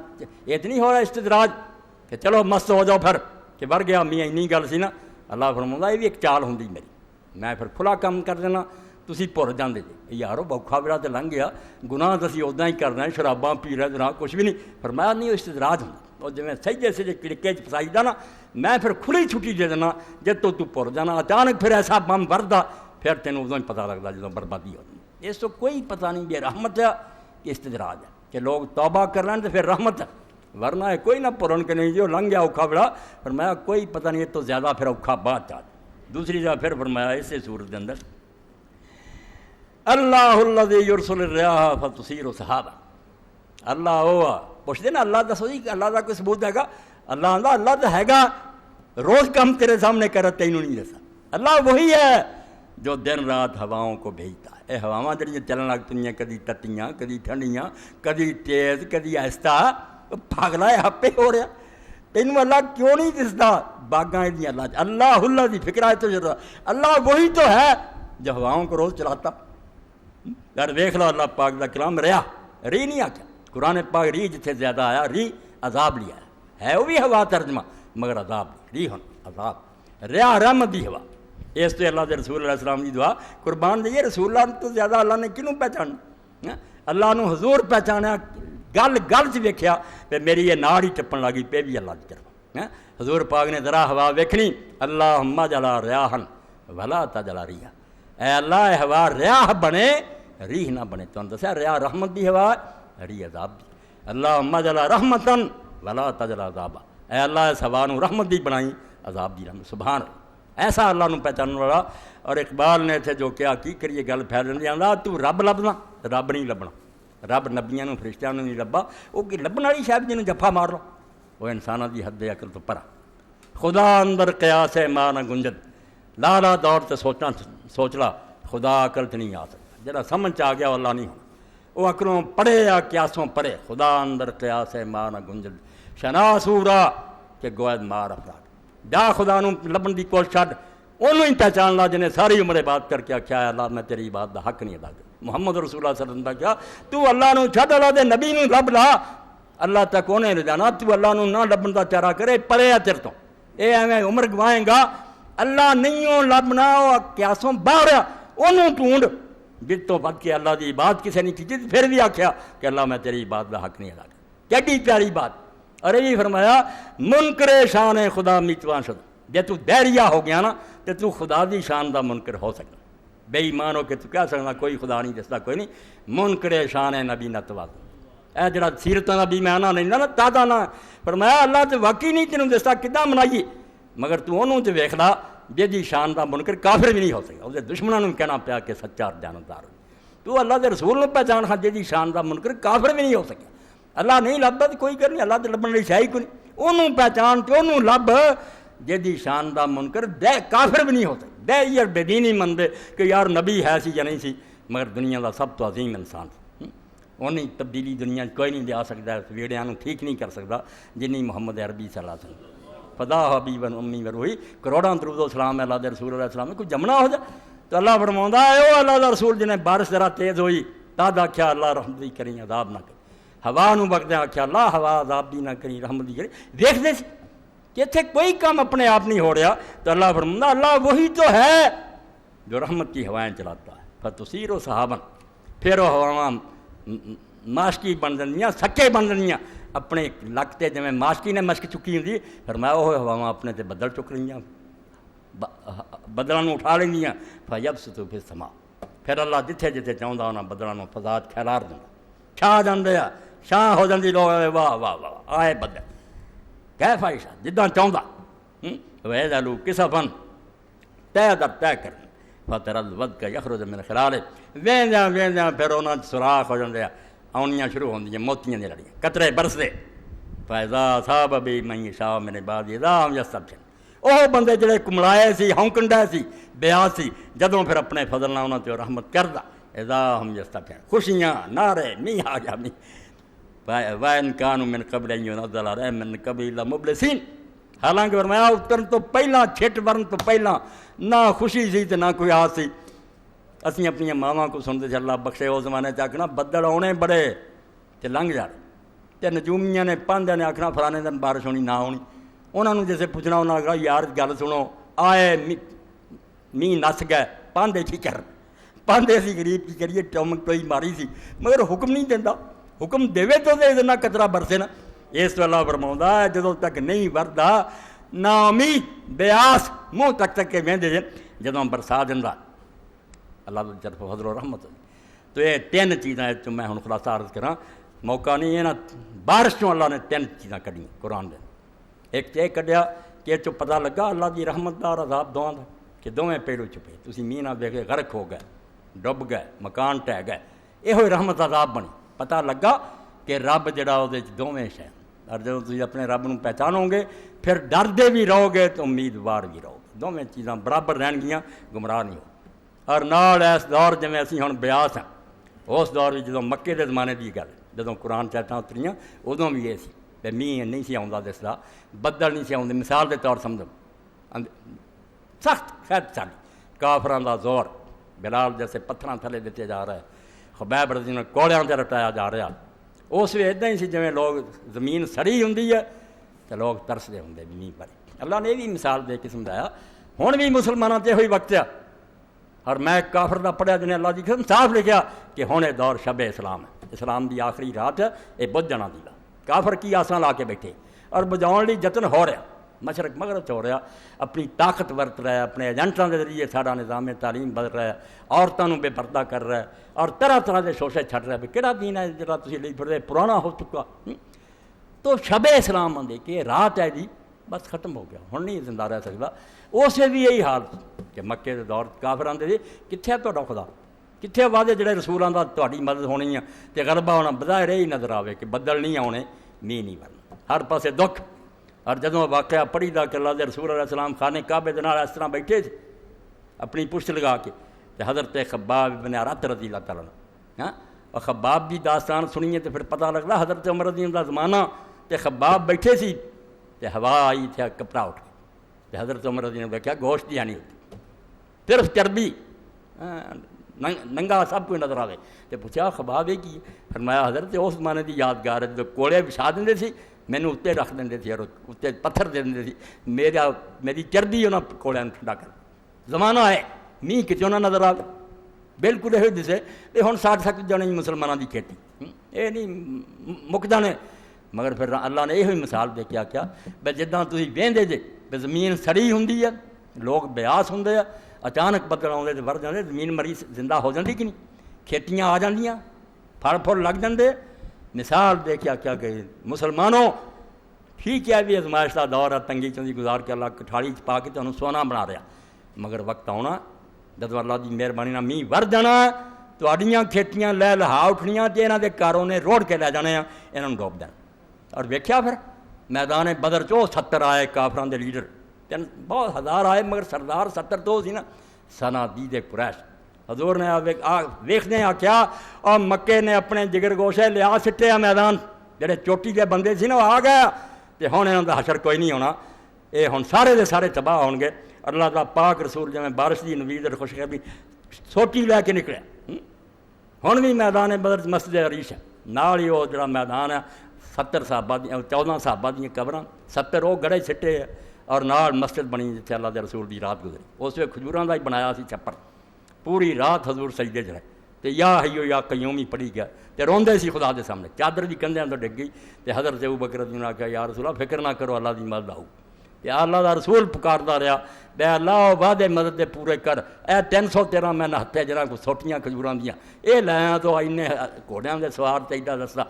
یہ تو نہیں ہو رہا استدراج کہ چلو مست ہو جاؤ پھر کہ بڑھ گیا میاں اینی گل سی نا، اللہ فرماؤندا یہ بھی ایک چال ہوندی میری، میں پھر کھلا کام کر دینا، تسی بھول جاندے جی، یارو بوکھا ویلا تے لنਘ گیا، گناہ تو اسی ادا ہی کرنا ہے، شراباں پی رہے جناب کچھ بھی نہیں، فرمایا نہیں وہ استدراج ہوندا، وہ جی سجے سجے کڑکے پسائی دا نا، میں پھر کھلی چھٹی دے دینا جے تو پھر جانا، اچانک پھر ایسا بم بھردا پھر تینوں ادوں ہی پتہ لگتا جدوں بربادی ہو جائے۔ اس تو کوئی پتہ نہیں بھی رحمت ہے کہ استدراج ہے، کہ لوگ توبہ کر لیں تو پھر رحمت ہے، ورنہ ہے کوئی نہ پرن کے نہیں جو لنگ گیا اوکھا بڑا فرمایا کوئی پتہ نہیں، تو زیادہ پھر اوکھا بعد چاہ دوسری جگہ پھر فرمایا اسی صورت کے اندر اللہ الذی یرسل الرياح فتثیر سحابا، اللہ وہ پوچھتے نا اللہ دسو جی اللہ کا کوئی ثبوت ہے گا؟ اللہ آندا اللہ تو ہے گا، روز کم تیرے سامنے کر تینوں نہیں دسا۔ اللہ وہی ہے جو دن رات ہواؤں کو بھیجتا ہے۔ اے ہواواں جڑیاں چلن لگ پئیاں، کدی تتیاں کدی ٹھنڈیاں کدی تیز کدی آہستہ، پاگلا ہے ہپے ہو رہا، تینوں اللہ کیوں نہیں دستا؟ باغاں دی اللہ اللہ دی فکر ہے تو اللہ وہی تو ہے جو ہواؤں کو روز چلاتا۔ یار دیکھ لو اللہ پاک دا کلام ریا ری نہیں آکھیا، قرآن پاک ری جتھے زیادہ آیا ری عذاب لیا ہے وہ بھی ہوا ترجمہ مگر عذاب ری ہن عذاب، ریا رحمت دی ہوا۔ اس تو اللہ دے رسول علیہ السلام دی دعا قربان دیئے، رسول اللہ تو زیادہ اللہ نے کنوں پہچانا؟ اللہ نو حضور پہچانا، گل گل سے ویکھیا پہ میری یہ ناڑ ہی ٹپن لگی پہ بھی اللہ دی طرف۔ حضور پاک نے ذرا ہوا ویکھنی، اللہم جلا ریاحن ولا تجلا ریح، اے اللہ اے ہوا ریاح بنے ریح نہ بنے۔ تو دسیا ریاح رحمت دی ہوا ریح عذاب دی، اللہم جلا رحمتن ولا تجلا عذابا، اے اللہ اس ہوا نو رحمت دی بنائی عذاب دی رحمت۔ سبحان اللہ، ایسا اللہ نو پہچاننے والا۔ اور اقبال نے تھے جو کیا کی کریے گل پھیل دی آندا تو رب لبنا، رب نہیں لبنا، رب نبیاں نو فرشتیاں نو نہیں لبا، وہ کہ لبن والی شاید جنوں جفا مار لو، وہ انساناں دی حد عقل تو پرا۔ خدا اندر قیاس ماں نہ گنجد، لالا دور تے سوچنا سوچ لا خدا عقل تے نہیں آ سکتا، جڑا سمجھ آ گیا وہ اللہ نہیں ہونا، وہ عقلوں پڑھے یا قیاسوں پڑھے۔ خدا اندر قیاس ماں نہ گنجد شنا سورا کہ گوید مار افراد، جا خدا نو لبن دی کوشش چھڈ، انہوں ہی پہچان لا جنہیں ساری عمر بات کر کے آخیا اللہ میں تیری بات دا حق نہیں ادا کر۔ محمد رسول اللہ صلی اللہ علیہ وسلم دا کیا تو اللہ نو چھڈ، اللہ دے نبی نو لب لا، اللہ تک انہیں لے جانا، تو اللہ نو نہ لبن دا چارہ کرے پرے تیر تو، اے ایویں عمر گوائیں گا، اللہ نہیں لبنا وہ قیاسوں باہر انہوں ٹونڈ جس تو بد کے اللہ دی بات کسی نے کی پھر بھی آخیا کہ اللہ میں تیری بات دا حق نہیں ادا کر۔ کیڈی پیاری بات۔ اور یہ بھی فرمایا منکر شان خدا میتوان شد، جے تو دہریا ہو گیا نا تو خدا دی شان دا منکر ہو سکتا، بے ایمان ہو کے تو کہہ سکتا کوئی خدا نہیں دستا کوئی نہیں، منکر شان نبی نتواد، اے جڑا سیرت نبی میں آنا نہیں نا تادا نہ فرمایا اللہ تو واقعی نہیں تینوں دستا کداں منائیے، مگر تو انہوں تو ویکھ لا جی شان دا منکر کافر بھی نہیں ہو سکتا، اس دشمنوں نے کہنا پیا کہ سچا جانبدار، تو اللہ دے رسول نے پہچان ہاں جی شان دا منکر کافر بھی نہیں ہو سکیا۔ اللہ نہیں لبدا تو کوئی کرنی، اللہ تو لبن والی شاہی کوئی نہیں، انہوں پہچان تو انہوں لب جی شان دا منکر دے کافر بھی نہیں ہو سکتا، دے یار بے دینی مندے کہ یار نبی ہے سی یا نہیں سی، مگر دنیا دا سب تو عظیم انسان سی، انہیں تبدیلی دنیا کوئی نہیں دیا سکتا، ویڑیاں نو ٹھیک نہیں کر سکتا جنہیں محمد عربی صلی اللہ علیہ وسلم فدا حبیب امی وروہی کروڑاں درود و سلام اللہ دے رسول علیہ السلام کوئی جمنا ہو جائے تو اللہ فرماؤں ہے او اللہ دا رسول جنہیں بارش ذرا تیز ہوئی تاد آکھیا اللہ رحمت بھی کریں عذاب نہ کریں، ہوا نو بغدے آکھیا اللہ ہوا عذاب بھی نہ کریں رحمت بھی کریں، دیکھ دے سی کہ اتنے کوئی کام اپنے آپ نہیں ہو رہا، تو اللہ فرماؤں اللہ وہی تو ہے جو رحمت کی ہوائیں چلاتا ہے، فتثیر سحابا، پھر وہ ہواواں ماشکی بن جاندیاں سکے بن جاندیاں، اپنے لگتے جی ماشکی نے مشک چکی ہوتی فرمایا وہ ہواواں اپنے تے بدل چک رہی بدلوں اٹھا لینیاں، فیبسط فی السماء، پھر اللہ جتھے جتھے چاہتا انہاں بدلوں فضاد کھلار دینا، چھا جاندے آ چھاں ہو جاندی لوگ واہ واہ واہ آئے بدل کیف عائشہ جداں چاہتا ویذلوا کسفا طے در طے کرنا فتر الودق یخرج من خلالہ، ویندیاں ویندیاں پھر انہاں سوراخ ہو جاندے آنیاں شروع ہوندیاں موتیاں دی لڑیاں قطرے برسدے، فاذا اصاب بی من یشاء من عبادہ اذا ہم یستبشرون، وہ بندے جڑے کملائے سی ہونکنڈے سی بیاس سی جدوں پھر اپنے فضل نال انہاں تے رحمت کردا اذا ہم یستبشرون، خوشیاں نعرے میہ آ گیا میہ، وَإِنْ كَانُوا مِنْ قَبْلِ أَنْ يُنَزَّلَ عَلَيْهِم مِّن قَبْلِ لَمُبْلِسِينَ، حالانکہ فرمایا اترن تو پہلا چھٹ ورن تو پہلا نہ خوشی سی تے نہ کوئی آس سی، اسی اپنی ماواں کو سنتے تھے اللہ بخشے اس زمانے آکھنا بدل آنے بڑے تے لنگ جانے، تے نجومیاں نے پاندے نے آکھنا فلانے دن بارش ہونی نہ ہونی، انہوں نے جیسے پوچھنا انہوں نے کہا یار گل سنو آئے می نس گئے پاندے کی کر پاندے سی غریب کی کریے ٹمک ٹوئی ماری سی، مگر حکم نہیں دینا، حکم دے تو دے نہ کترا برسے نا، اس تو اللہ فرماؤں ہے جدوں تک نہیں وردا نا امید بیاس منہ تک کے وہدے جدوں برسا دینا اللہ کی طرف فضل و رحمت۔ تو یہ تین چیزاں میں ہوں خلاصہ عرض کراں، موقع نہیں ہے نا، بارش چوں اللہ نے تین چیزاں کھڑی قرآن دے۔ ایک یہ کھڈیا کہ چو پتہ لگا اللہ کی رحمت دا اور عذاب دواں دا کہ دونیں پہلو چھپے، تسی مینہ دے کے غرق ہو گئے، ڈب گئے، مکان ٹہ گئے، یہ رحمت عذاب بنی۔ پتہ لگا کہ رب جڑا وہ دونیں شے، اور جب تسی اپنے رب نو پہچانو گے پھر ڈردے بھی رہو گے تو امیدوار بھی رہو گے، دونیں چیزاں برابر رہن گیاں، گمراہ نہیں ہو۔ اور نال اس دور جویں اسی ہن بیاس ہیں، اس دور بھی جدوں مکے دے زمانے دی گل جدوں قرآن چیتاں اتریاں ادوں بھی یہ سی بے میہ نہیں سی آਉਂਦਾ دسدا، بدل نہیں سی آਉਂਦੇ۔ مثال دے طور سمجھو سخت خید چالی کافراں دا زور، بلال جیسے پتھراں تھلے دیتے جا رہا ہے، خبیب رضی اللہ کوڑیاں تے رٹایا جا رہا، اس وی اداں ہی سی جویں لوگ زمین سڑی ہوندی ہے تے لوگ ترسدے ہوندے میہ پر۔ اللہ نے یہ بھی مثال دے کے سمجھایا ہن بھی مسلماناں تے ہوئی وقت ہے۔ اور میں ایک کافر دا پڑھیا جنہیں اللہ کی قسم صاف لکھیا کہ ہن یہ دور شب اسلام ہے، اسلام دی آخری رات ہے، یہ بجھ جانا دیلا۔ کافر کی آساں لا کے بیٹھے اور بجاؤن لی جتن ہو رہا، مشرق مغرب ہو رہا، اپنی طاقت ورت رہا ہے، اپنے ایجنٹاں دے ذریعے ساڈا نظام تعلیم بدل رہا ہے، عورتوں بے پردہ کر رہا ہے اور طرح طرح کے شوشے چھٹ رہا ہے۔ کہڑا دین ہے جڑا تسی لئی پھردے پرانا ہو چکا۔ تو شب اسلام آندے کہ رات ہے جی بس ختم ہو گیا، ہن نہیں زندہ رہ سکتا۔ اسے بھی یہی حال کہ مکے دے دور کافر آندے جی کتھے تہاڈا خدا، کتھے وعدے جڑے رسولاں دا تہاڈی مدد ہونی ہے تے غلبہ ہونا، بظاہر یہی نظر آوے کہ بدل نہیں آنے، میہ نہیں ورنا، ہر پاسے دکھ۔ اور جدوں واقعہ پڑھی دا کہ اللہ دے رسول علیہ السلام خانے کعبے دے نال اس طرح بیٹھے تھے اپنی پشت لگا کے، تے حضرت خباب بن ارت رضی اللہ تعالیٰ عنہ، ہاں اور خباب دی داستان سنیے تو پھر پتہ لگتا حضرت عمر رضی اللہ دا زمانہ تے خباب بیٹھے سی تے ہوا آئی تھے کپڑا اٹھ کے، حضرت عمر رضی اللہ نے دیکھا گوشت دی نہیں ہوتی، صرف چربی، ننگا سب کوئی نظر آئے۔ تو پوچھا خباب یہ کی؟ فرمایا حضرت اس زمانے دی یادگار ہے جو کوڑے بچھا دیں سی، مینوں اتنے رکھ دیں سی اور اتنے پتھر دے دیں سی، میری چربی انہوں کوڑیاں ٹھنڈا کر۔ زمانہ ہے میہ کتوں نہ نظر آئے، بالکل یہ دسے یہ ہن 60-70 جنے مسلمانوں کی کھیتی، یہ نہیں مک جانے۔ مگر پھر اللہ نے یہ مثال دے کے آخیا بھائی جداں تسی وہندے جے بھائی زمین سڑی ہوندی ہے، لوگ بیاس ہوندے ہیں، اچانک بدل آؤندے تے ور جاندے، زمین مری زندہ ہو جاندی کہ نہیں، کھیتیاں آ جاندیاں، پھل پھل لگ جاندے۔ مثال دے کے آخیا کہ مسلمانوں ٹھیک ہے بھی ازمائش کا دور ہے، تنگی چندی گزار کے اللہ کٹھاڑی پا کے تمہیں سونا بنا رہا، مگر وقت آنا جب اللہ کی مہربانی نال میہ ور جانا، تہاڈیاں کھیتیاں لے لہا اٹھنیاں تے انہاں دے کاروں نے روڑ کے لے جانے، انہاں نوں ڈوب دینا۔ اور ویکھیا پھر میدان بدر 70 آئے کافراں دے لیڈر، بہت ہزار آئے مگر سردار 70 تو سی نا، صنادید قریش۔ حضور نے ویکھدے آخیا اور مکے نے اپنے جگر گوشے لیا سٹیا میدان، جڑے چوٹی کے بندے سی نا وہ آ گیا، تے ہن انہاں دا حشر کوئی نہیں ہونا، یہ ہن سارے دے سارے تباہ ہون گے۔ اللہ دا پاک رسول جویں بارش دی نوید اور خوشخبری سوٹی لے کے نکلیا، ہن بھی میدان بدر مسجد عریش ہے، نال ہی وہ جڑا میدان ہے 70 صحابہ دی 14 صحابہ دیاں قبراں 70 وہ گڑے سٹے ہے، اور نال مسجد بنی جتھے اللہ دے رسول دی رات گزری، اس وقت کھجوراں دا ہی بنایا سی چھپر، پوری رات حضور سجدے چ رہے تے یا حیو یا قیوم ہی پڑھی گیا تے روندے سی خدا دے سامنے، چادر دی کندھیاں تو ڈگ گئی تے حضرت ابوبکر رضی اللہ عنہ کہا یا رسول اللہ فکر نہ کرو اللہ دی مدد آؤ، تے اللہ دا رسول پکاردا رہا بے اللہ وعدے مدد دے پورے کر، اے 313 میں ہتھے جرا کو سوٹیاں کھجوراں دیاں اے لیاں تو اینے گھوڑیاں دے سوار تے ایڈا دستا،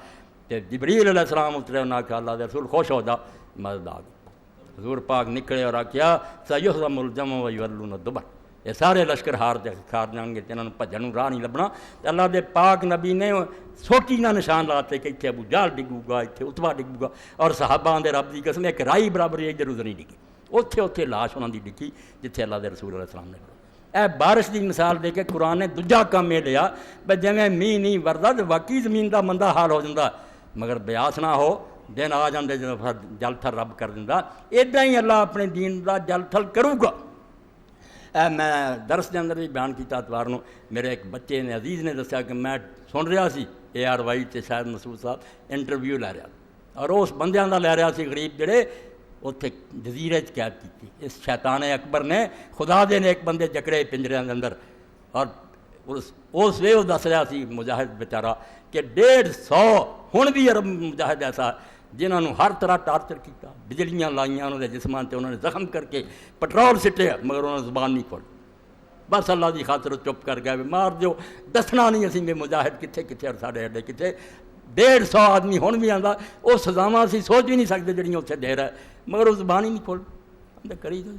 تے جبریل علیہ السلام اترے انہاں کہا اللہ دے رسول خوش ہو جا مدد آ گئی۔ حضور پاک نکلے اور آخیا سیہزم الجمع ویولون الدبر، یہ سارے لشکر ہار جان گے، انہوں نے بھجن راہ نہیں لبنا۔ اللہ دے پاک نبی نے سوٹی نہ نشان لاتے کہ اتنے ابو جہل ڈگو گا، اتنے اتبا ڈگو گا، اور صحابہ دے رب دی قسم ایک رائی برابر ادھر ادھر نہیں ڈگی، اتنے لاش انہوں دی ڈگی جتھے اللہ دے رسول علیہ السلام نے۔ اے بارش دی مثال دے کے قرآن نے دوجا کام یہ لیا بھائی جویں میہ نہیں وردا تو واقعی زمین دا مندہ حال ہو جاتا، مگر بیاس نہ ہو دن آ جاندے جدوں پھر جل تھل رب کر دیندا، ادا ہی اللہ اپنے دین دا جل تھل کروں گا۔ میں درس دے اندر بھی بیان کیتا اتوار نو، میرے ایک بچے نے عزیز نے دسیا کہ میں سن رہا سی ARY تے شاید مسعود صاحب انٹرویو لے رہا، اور اس بندیاں دا لے رہا سی غریب جڑے اتنے جزیرے چ قید کی، اس شیطان اکبر نے خدا دے نے ایک بندے جکڑے پنجرے دے اندر، اور اس وے وہ دس رہا سی مجاہد بیچارہ کہ 150 ہن بھی عرب مجاہد ایسا جنہوں نے ہر طرح ٹارچر کیا، بجلیاں لائیاں انہوں نے جسمان سے، انہوں نے زخم کر کے پٹرول سٹیا، مگر انہوں نے زبان نہیں کھولی، بس اللہ کی خاطر چپ کر گئے، مار دیو، دسنا نہیں اسی میں مجاہد کتنے کتنے اور سارے اڈے کتنے، 150 آدمی ہون بھی آتا، وہ سزاواں اسی سوچ بھی نہیں سکتے جڑیاں اتنے دے رہا ہے، مگر وہ زبان ہی نہیں کھول کری گئی۔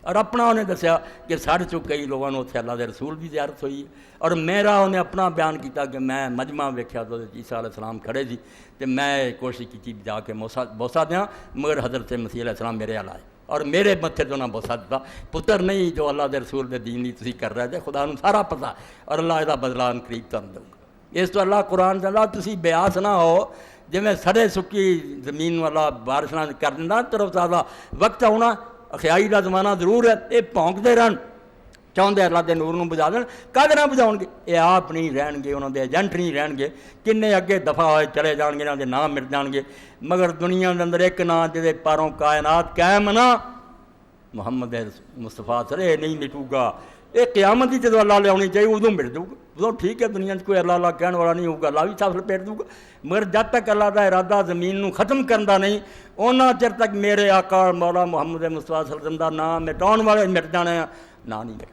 اور اپنا انہیں دسیا کہ ساڑھے چو کئی لوگوں نے اتنے اللہ دے رسول بھی زیارت ہوئی ہے، اور میرا انہیں اپنا بیان کیتا کہ میں مجمع ویکھیا تو عیسیٰ علیہ السلام کھڑے سی، تو میں کوشش کی جا کے بوسا دیاں، مگر حضرت مسیح علیہ السلام میرے آئے اور میرے متھے تو نہ بوسا دیتا، پتر نہیں جو اللہ دے رسول دے دین نہیں تسی کر رہے تھے، خدا نوں سارا پتا، اور اللہ یہ بدلہ قریب تم دوں گا۔ اس تو اللہ قرآن چاہتا تسی بیاس نہ ہو، جی میں سڑے سکی زمین والا بارش نہ کر دینا، طرف زیادہ وقت ہونا اخیائی کا زمانہ ضرور ہے، یہ پونکتے رہن چاہتے اللہ کے نور بجا دین، کد نہ بجاؤ گے، یہ آپ نہیں رہن گے، انہوں کے ایجنٹ نہیں رہن گے، کنے اگے دفعہ ہوئے چلے جان گے، انہوں کے نام مٹ جان گے، مگر دنیا کے اندر ایک نام جہے پاروں کائنات قائم نہ محمد مصطفیٰ سر یہ نہیں مٹو گا، یہ قیامت ہی جب اللہ لے آنی چاہیے ادوں مٹ دوں گا، ادوں ٹھیک ہے دنیا کوئی اللہ اللہ کہنے والا نہیں ہوگا، اللہ بھی صاف لپیٹ دوں گا، مگر جب تک اللہ کا ارادہ زمین نو ختم کرنا نہیں اونا چر تک میرے آقا مولا محمد مصطفیٰ صلی اللہ علیہ وسلم دا نام مٹاؤن والے مٹ جانے ہیں، نہ نہیں مٹ۔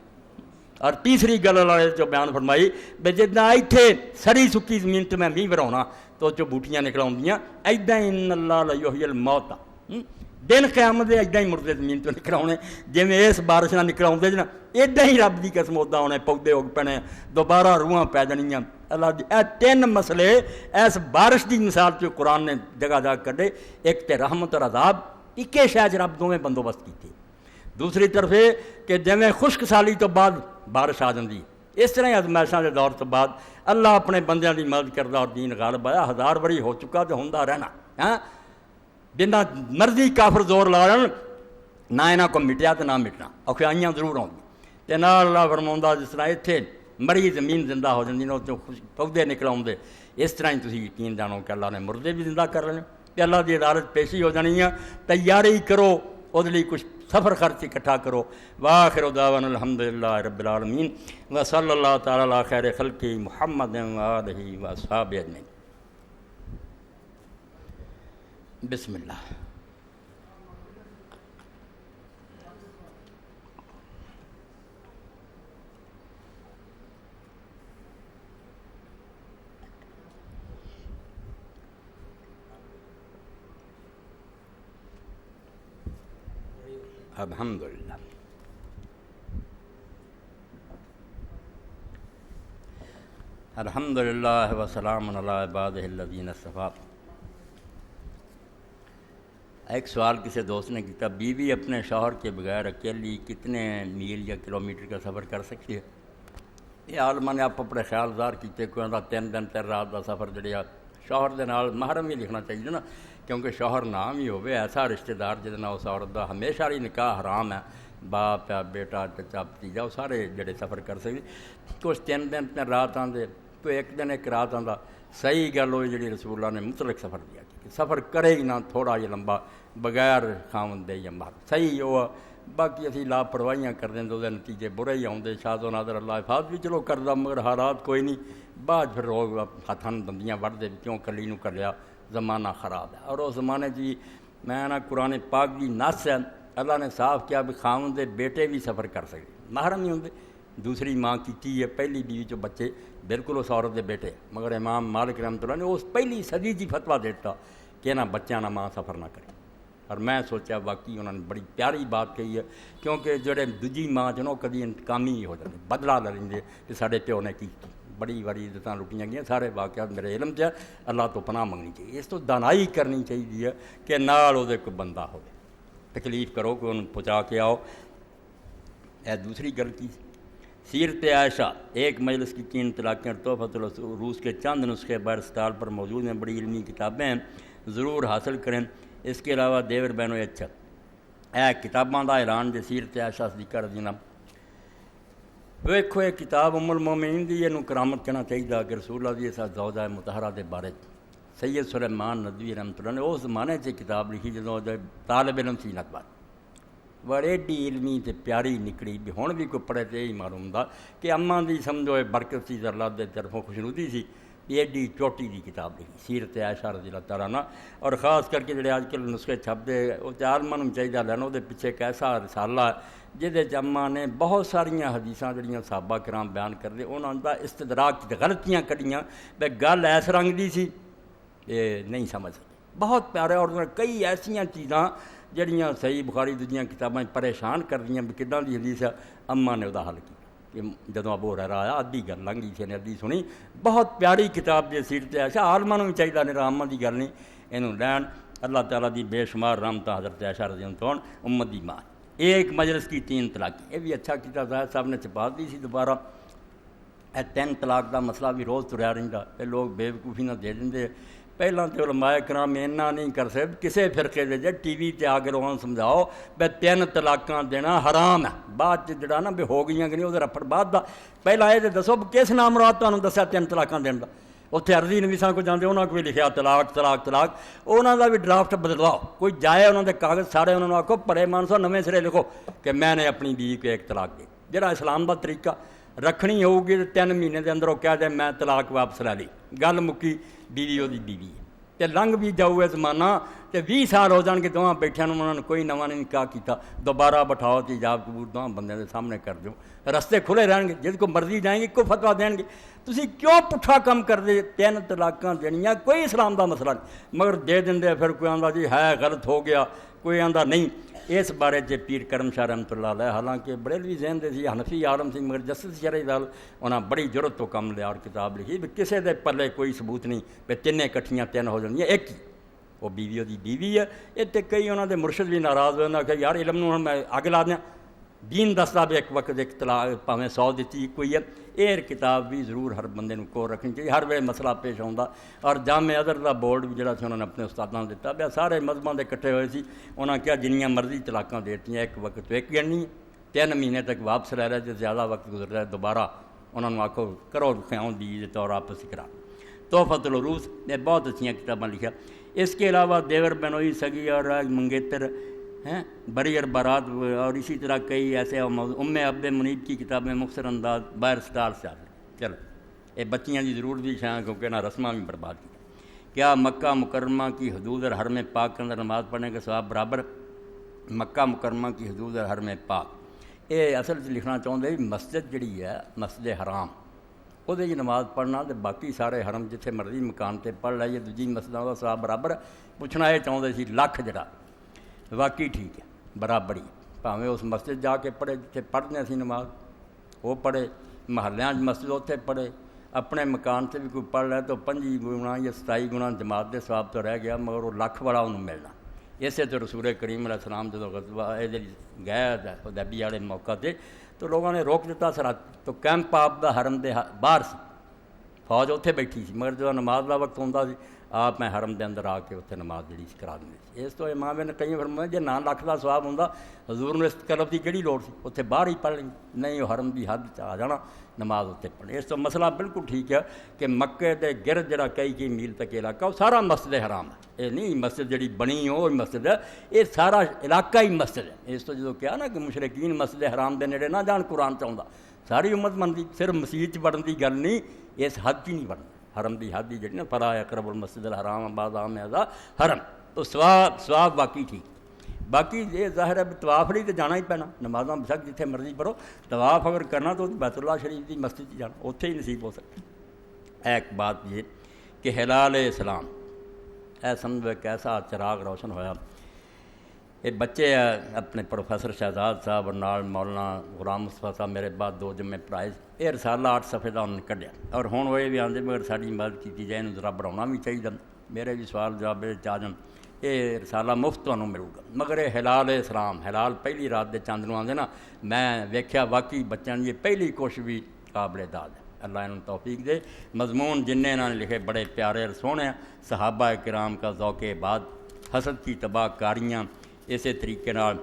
اور تیسری گل اللہ نے جو بیان فرمائی بے جتنا ایتھے سڑی سکی زمین تے میں مینہ وراؤنا تو جو بوٹیاں نکلاؤندیاں ایداں ان اللہ لیحیی الموتیٰ، دن قیامت دے ایداں ہی مردے زمین تو نکلاؤنے، جی میں اس بارش نہ نکلاؤندے جنا ایداں ہی رب دی قسم ادا ہونے، پودے اگ پینے، دوبارہ روحاں پی جانیاں۔ اللہ دی اے تین مسئلے اس بارش دی مثال جو قرآن نے جگہ جگہ کڈے، ایک تے رحمت اور عذاب، اکے شاید رب دونوں بندوبست کیتے، دوسری طرف یہ کہ جویں خشک سالی تو بعد بارش آ جاتی، اس طرح ازمائشاں کے دور تو بعد اللہ اپنے بندیاں کی مدد کرتا اور دین غالب آیا، 1000 واری ہو چکا تو ہوندا رہنا، ہاں جنہ مرضی کافر زور لا رہن نہ یہاں کو مٹیا تو نہ مٹنا، اوکھیائیاں ضرور آؤں تے نال اللہ فرماؤندا جس طرح اتنے مری زمین زندہ ہو جاتی نا پودے نکل آؤندے، اس طرح ہی تسی یقین جانو کہ اللہ نے مردے بھی زندہ کر لینے، کہ اللہ کی عدالت پیشی ہو جانی ہے، تیاری کرو وہ لیے کچھ سفر خرچ اکٹھا کرو۔ وآخر دعوانا الحمدللہ رب العالمین وصلی اللہ تعالی علی خیر خلقہ محمد وآلہ واصحابہ اجمعین۔ بسم اللہ۔ الحمدللہ۔ الحمدللہ وسلام علی عبادہ الذین اصطفیٰ۔ ایک سوال کسی دوست نے کیا، بیوی اپنے شوہر کے بغیر اکیلی کتنے میل یا کلومیٹر کا سفر کر سکتی ہے؟ یہ عالماں نے آپ اپنے خیال ظاہر کیتے، کوئی آندا 3 دن 3 رات کا سفر جڑیا شوہر دے نال محرم ہی لکھنا چاہیے نا، کیونکہ شوہر نام ہی ہوئے ایسا رشتہ دار جہاں اس عورت کا ہمیشہ ہی نکاح حرام ہے، باپ یا بیٹا چچا بھتیجا وہ سارے جڑے سفر کر سکتے، کچھ 3 دن 3 رات آتے، کوئی 1 دن 1 رات آتا۔ صحیح گل ہوئی جی رسول اللہ نے مطلق سفر دیا کہ سفر کرے ہی نہ تھوڑا جہا لمبا بغیر خاوند دے یا مہر، صحیح وہ باقی اسی لاپرواہیاں کر دیں تو نتیجے برے ہی آتے، شاد و نادر اللہ حفاظ بھی چلو کردا مگر حالات کوئی نہیں، بعد پھر لوگ ہاتھاں دندیاں وڑھتے کیوں کلی نو کر لیا، زمانہ خراب ہے۔ اور اس زمانے جی میں نا قرآن پاک کی نص ہے، اللہ نے صاف کیا بھی خاوند دے بیٹے بھی سفر کر سکتے، محرم نہیں ہوندے، دوسری ماں کی ہے پہلی بیوی جو بچے بالکل اس عورت دے بیٹے، مگر امام مالک رحمۃ اللہ نے اس پہلی صدی جی فتویٰ دیتا کہ نہ بچیاں نہ ماں سفر نہ کرے، اور میں سوچا واقعی انہوں نے بڑی پیاری بات کہی ہے، کیونکہ جڑے دوجی ماں جو کدی انتقامی ہی ہو جاتے، بدلہ لے لیں کہ سارے پیو نے کی بڑی بڑی عزتیں لٹیاں گئیں، سارے واقعات میرے علم سے اللہ تو پناہ منگنی چاہیے، اس تو دانائی کرنی چاہیے کہ نال وہ کوئی بندہ ہو، تکلیف کرو کہ انہوں پہنچا کے آؤ۔ اے دوسری گل کی سیرت عائشہ، ایک مجلس کی 3 طلاقیں اور تحفۃ العروس کے چند نسخے بہر اسٹال پر موجود ہیں، بڑی علمی کتابیں ہیں، ضرور حاصل کریں۔ اس کے علاوہ دیور بہنوں اچھا اے کتاباں دا اعلان جے سیرت عائشہ صدیقہ رضی اللہ ویکھو، یہ کتاب ام المومنین دی، یہ کرامت کہنا چاہیے کہ رسول اللہ دی ساتھ زوجہ مطہرہ دے بارے سید سلیمان ندوی رحمۃ اللہ نے اس زمانے سے کتاب لکھی جدوں طالب علم سی نت بات بڑے ایڈی علمی تے پیاری نکلی بھی ہن بھی کوئی پڑھے تے یہی معلوم دا کہ اماں دی سمجھو برکت سی اللہ دے طرفوں خوشنودی سی، ایڈی چوٹی کی کتاب لکھی سیرت عائشہ رضی اللہ تعالیٰ عنہ، اور خاص کر کے جڑے اج کل نسخے چھپتے وہ عالماں نوں چاہیے لینا وہ پیچھے ایک ایسا رسالہ ہے جہد اماں نے بہت ساریاں حدیثاں جڑیاں صحابہ کرام بیان کرتے انہاں دا استدراک غلطیاں کڈیاں بے گل ایس رنگ دی سی یہ نہیں سمجھ سکتے، بہت پیارے، اور کئی ایسیاں چیزاں جڑیاں صحیح بخاری دوجیاں کتاباں پریشان کر دیاں بھی کداں دی حدیث ہے، اماں نے وہ حل کیا کہ جدوں ابو ہریرہ آیا ادھی گل لنگھ گئی، نے ادھی سنی، بہت پیاری کتاب جی سیرت عائشہ، عالماں نوں بھی چاہیے نہیں عاماں دی گل نہیں، اینوں لین اللہ تعالیٰ دی بے شمار رحمتاں حضرت عائشہ رضی اللہ عنہا امت دی ماں، ایک مجلس کی 3 طلاقیں، یہ بھی اچھا کیتا زاہد صاحب نے چھپا دی سی دوبارہ، اے 3 طلاق دا مسئلہ بھی روز تریا رہندا، یہ لوگ بے وقوفی نہ دے دیں، پہلاں تو علماء کرام اینا نہیں کر سکتے کسے فرقے دے جے ٹی وی تے آ کے لوگوں سمجھاؤ بے 3 طلاقاں دینا حرام ہے، بعد جڑا نا بے ہو گئیاں کہ نہیں وہ رفڑ بعد دا، پہلا یہ دسو کس نام مراد تمہیں دسیا 3 طلاقاں دین دا، اتنے عرضی نویساں کو جاندے انہاں کو بھی لکھیا طلاق طلاق طلاق، انہاں دا بھی ڈرافٹ بدلواؤ، کوئی جائے انہاں دے کاغذ سارے انہاں آکھو پڑے مانسو نویں سرے لکھو کہ میں نے اپنی بیوی کو 1 طلاق دی، جڑا اسلام دا طریقہ رکھنی ہوگی تو 3 مہینے دے اندر وہ کہہ دے میں طلاق واپس لے لی، گل مکی، بیوی وہ بیوی ہے، تے لنگ بھی جاؤ زمانہ تے 20 سال ہو جان کے دونوں بیٹھے انہوں نے کوئی نواں نہیں نکاح کیتا، دوبارہ بٹھاؤ تو ایجاب قبول دونوں بندے دے سامنے کر دو، رستے کھلے رہن گے، جس کو مرضی جائیں گے کو فتویٰ دیں گے، تسی کیوں پٹھا کم کر دے 3 طلاقاں دینیاں کوئی اسلام دا مسئلہ نہیں، مگر دے دیں پھر کوئی آندا جی ہے غلط ہو گیا، کوئی آندا نہیں، اس بارے چ پیر کرم شاہ رحمۃ اللہ علیہ حالانکہ بریلوی ذہن دے سی حنفی عالم سی مگر جسٹس شرعی دل انہاں بڑی ضرورت تو کم لیا اور کتاب لکھی بھی کسے دے پلے کوئی ثبوت نہیں بھی 3 اکٹھیاں 3 ہو جانیاں، ایک ہی وہ بیوی دی بیوی ہے، یہ تے کئی انہاں دے مرشد بھی ناراض ہوئے انہاں کہ یار علم نوں میں اگ لا دیاں، دین دستا بھی ایک وقت ایک طلاق پاویں 100 دیتی کوئی ہے، یہ کتاب بھی ضرور ہر بندے نوں کو رکھنی چاہیے، ہر ویلے مسئلہ پیش آਉਂدا، اور جامع ازہر دا بورڈ بھی جڑا سی انہوں نے اپنے استاداں نوں دتا بیا سارے مذہباں دے اکٹھے ہوئے سی، انہاں کیا جنیاں مرضی طلاقاں دیتیاں ایک وقت تو ایک گننی 3 مہینے تک واپس رہ رہے، جے زیادہ وقت گزر رہا ہے دوبارہ انہوں نے آکھو کرو خیاؤں دی طور آپس کرا، تحفۃ العروس نے بہت اچھیاں کتاباں لکھا، اس کے علاوہ دیور بنوئی سگی اور منگیتر ہیں بری اور بارات، اور اسی طرح کئی ایسے عبد منیب کی کتابیں مختصر انداز باہر سٹار سے چلو یہ بچیاں دی ضرور بھی شاہ کیونکہ نہ رسماں بھی برباد کی، کیا مکہ مکرمہ کی حدود اور حرم پاک کے اندر نماز پڑھنے کا ثواب برابر؟ مکہ مکرمہ کی حدود اور حرم پاک یہ اصل سے لکھنا چاہتے مسجد جڑی ہے مسجد حرام وہ نماز پڑھنا تو باقی سارے حرم جتھے مرضی مکان تے پڑھ لائیے دوجی مسجدوں کا ثواب برابر ہے، پوچھنا یہ چاہتے سی لکھ جڑا واقعی ٹھیک ہے برابری، بھاویں اس مسجد جا کے پڑھے جتھے پڑھنے سی نماز وہ پڑھے، محلیاں مسجد اتنے پڑھے، اپنے مکان سے بھی کوئی پڑھ لے تو 5 گنا یا 27 گنا جماعت دے ثواب تو رہ گیا، مگر وہ لکھ والا انہوں ملنا، اسے تو رسول کریم علیہ السلام جدو غزوہ گئے حدیبیہ والے موقع تے تو لوگوں نے روک دیتا سر، تو کیمپ آپ دا حرم دے باہر سی، فوج اتنے بیٹھی سی، مگر جب نماز کا وقت ہوندا سی آپ میں حرم دے اندر آ کے اتنے نماز جڑی کرا دیں سی، اس تو امام نے کئی فرمایا جی 9 لاکھ کا ثواب ہوندا حضور نے اس طلب کی کہڑی لوڑ سی، اتنے باہر ہی پڑھ لیں، نہیں وہ حرم دی حد آ جانا نماز اتنے پڑھیں، اس تو مسئلہ بالکل ٹھیک ہے کہ مکے دے گرد جڑا کئی میل تک علاقہ وہ سارا مسجد حرام ہے، یہ نہیں مسجد جڑی بنی ہو مسجد ہے، یہ سارا علاقہ ہی مسجد ہے، اس تو جدو کیا نا کہ مشرکین مسجد حرام دے نیڑے نہ جان قرآن چاہتا، ساری امت منتی، صرف مسجد پڑھن کی گل نہیں، اس حد کی نہیں پڑھنا، حرم دی حد ہی جڑی نا فلا یقرب المسجد الحرام بعد عام ھذا حرم، تو ثواب واقعی ٹھیک، باقی یہ ظاہر ہے طواف لیے تو جانا ہی پینا، نمازاں بشک جتھے مرضی پڑھو، طواف اگر کرنا تو بیت اللہ شریف کی مسجد ہی جانا، اتنے ہی نصیب ہو سکتا۔ ایک بات یہ کہ ہلال اسلام اے سمجھو ایک ایسا چراغ روشن ہویا، یہ بچے اپنے پروفیسر شہزاد صاحب اور نال مولانا غلام مصطفیٰ صاحب میرے بعد 2 جمعے پڑھائے، یہ رسالہ 8 صفحے کا انہوں نے کڈیا، اور ہوں وہ یہ بھی آتے مگر ساری مدد کی جائے انہوں ذرا بڑھانا بھی چاہیے، میرے بھی سوال جواب آ جان، یہ رسالہ مفت تمہیں ملے گا، مگر یہ ہلال اسلام ہلال پہلی رات دے چاند آتے نا، میں ویکھیا واقعی بچوں کی پہلی کوشش بھی قابل داد ہے، اللہ انہوں توفیق دے، مضمون جن انہوں نے لکھے بڑے پیارے اور سونے، صحابہ کرام کا ذوق بعد، حسد کی تباہ کاریاں، اسی طریقے نال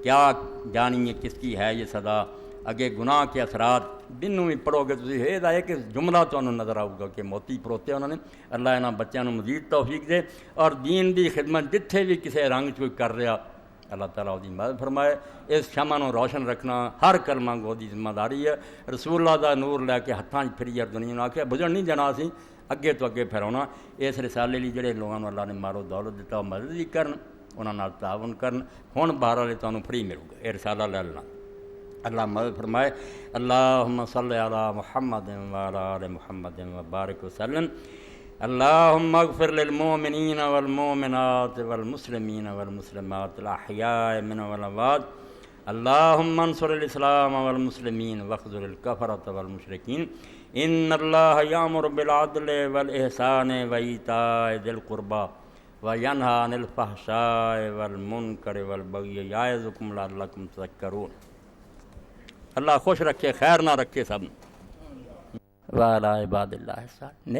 کیا جانیے کس کی ہے یہ صدا، اگے گناہ کے اثرات، بنوں بھی پڑھو گے تھی یہ ایک جملہ تمہیں نظر آؤ گا کہ موتی پروتے انہوں نے، اللہ انہاں بچوں مزید توفیق دے، اور دین دی خدمت جتھے بھی کسی رنگ کوئی کر رہا اللہ تعالیٰ وہ مدد فرمائے. اس شمع نو روشن رکھنا ہر کلمہ گو دی ذمہ داری ہے. رسول اللہ دا نور لے کے ہاتھاں پھری اور دنیا آ کے بجن نہیں جانا سی اگے تو اگے پھرونا. اس رسالے لی جڑے لوگوں کو اللہ نے مارو دولت دیتا وہ مدد بھی کرن انہاں نال تعاون کرن. ہن باہر والے تانوں فری ملو گا یہ رسالہ لے لینا. اللہ مدد فرمائے. اللہم صلی علی محمد وعلی آل محمد وبارک وسلم. اللہم اغفر للمؤمنین والمؤمنات والمسلمین والمسلمات الاحیاء منهم والاموات. اللہم انصر الاسلام والمسلمین واخذل الکفرۃ والمشرکین. ان اللہ یامر بالعدل والاحسان وایتاء ذی القربی وینہی عن الفحشاء والمنکر والبغی یعظکم لعلکم تذکرون. اللہ خوش رکھے خیر نہ رکھے سب. وعلی عباد اللہ الصالحین.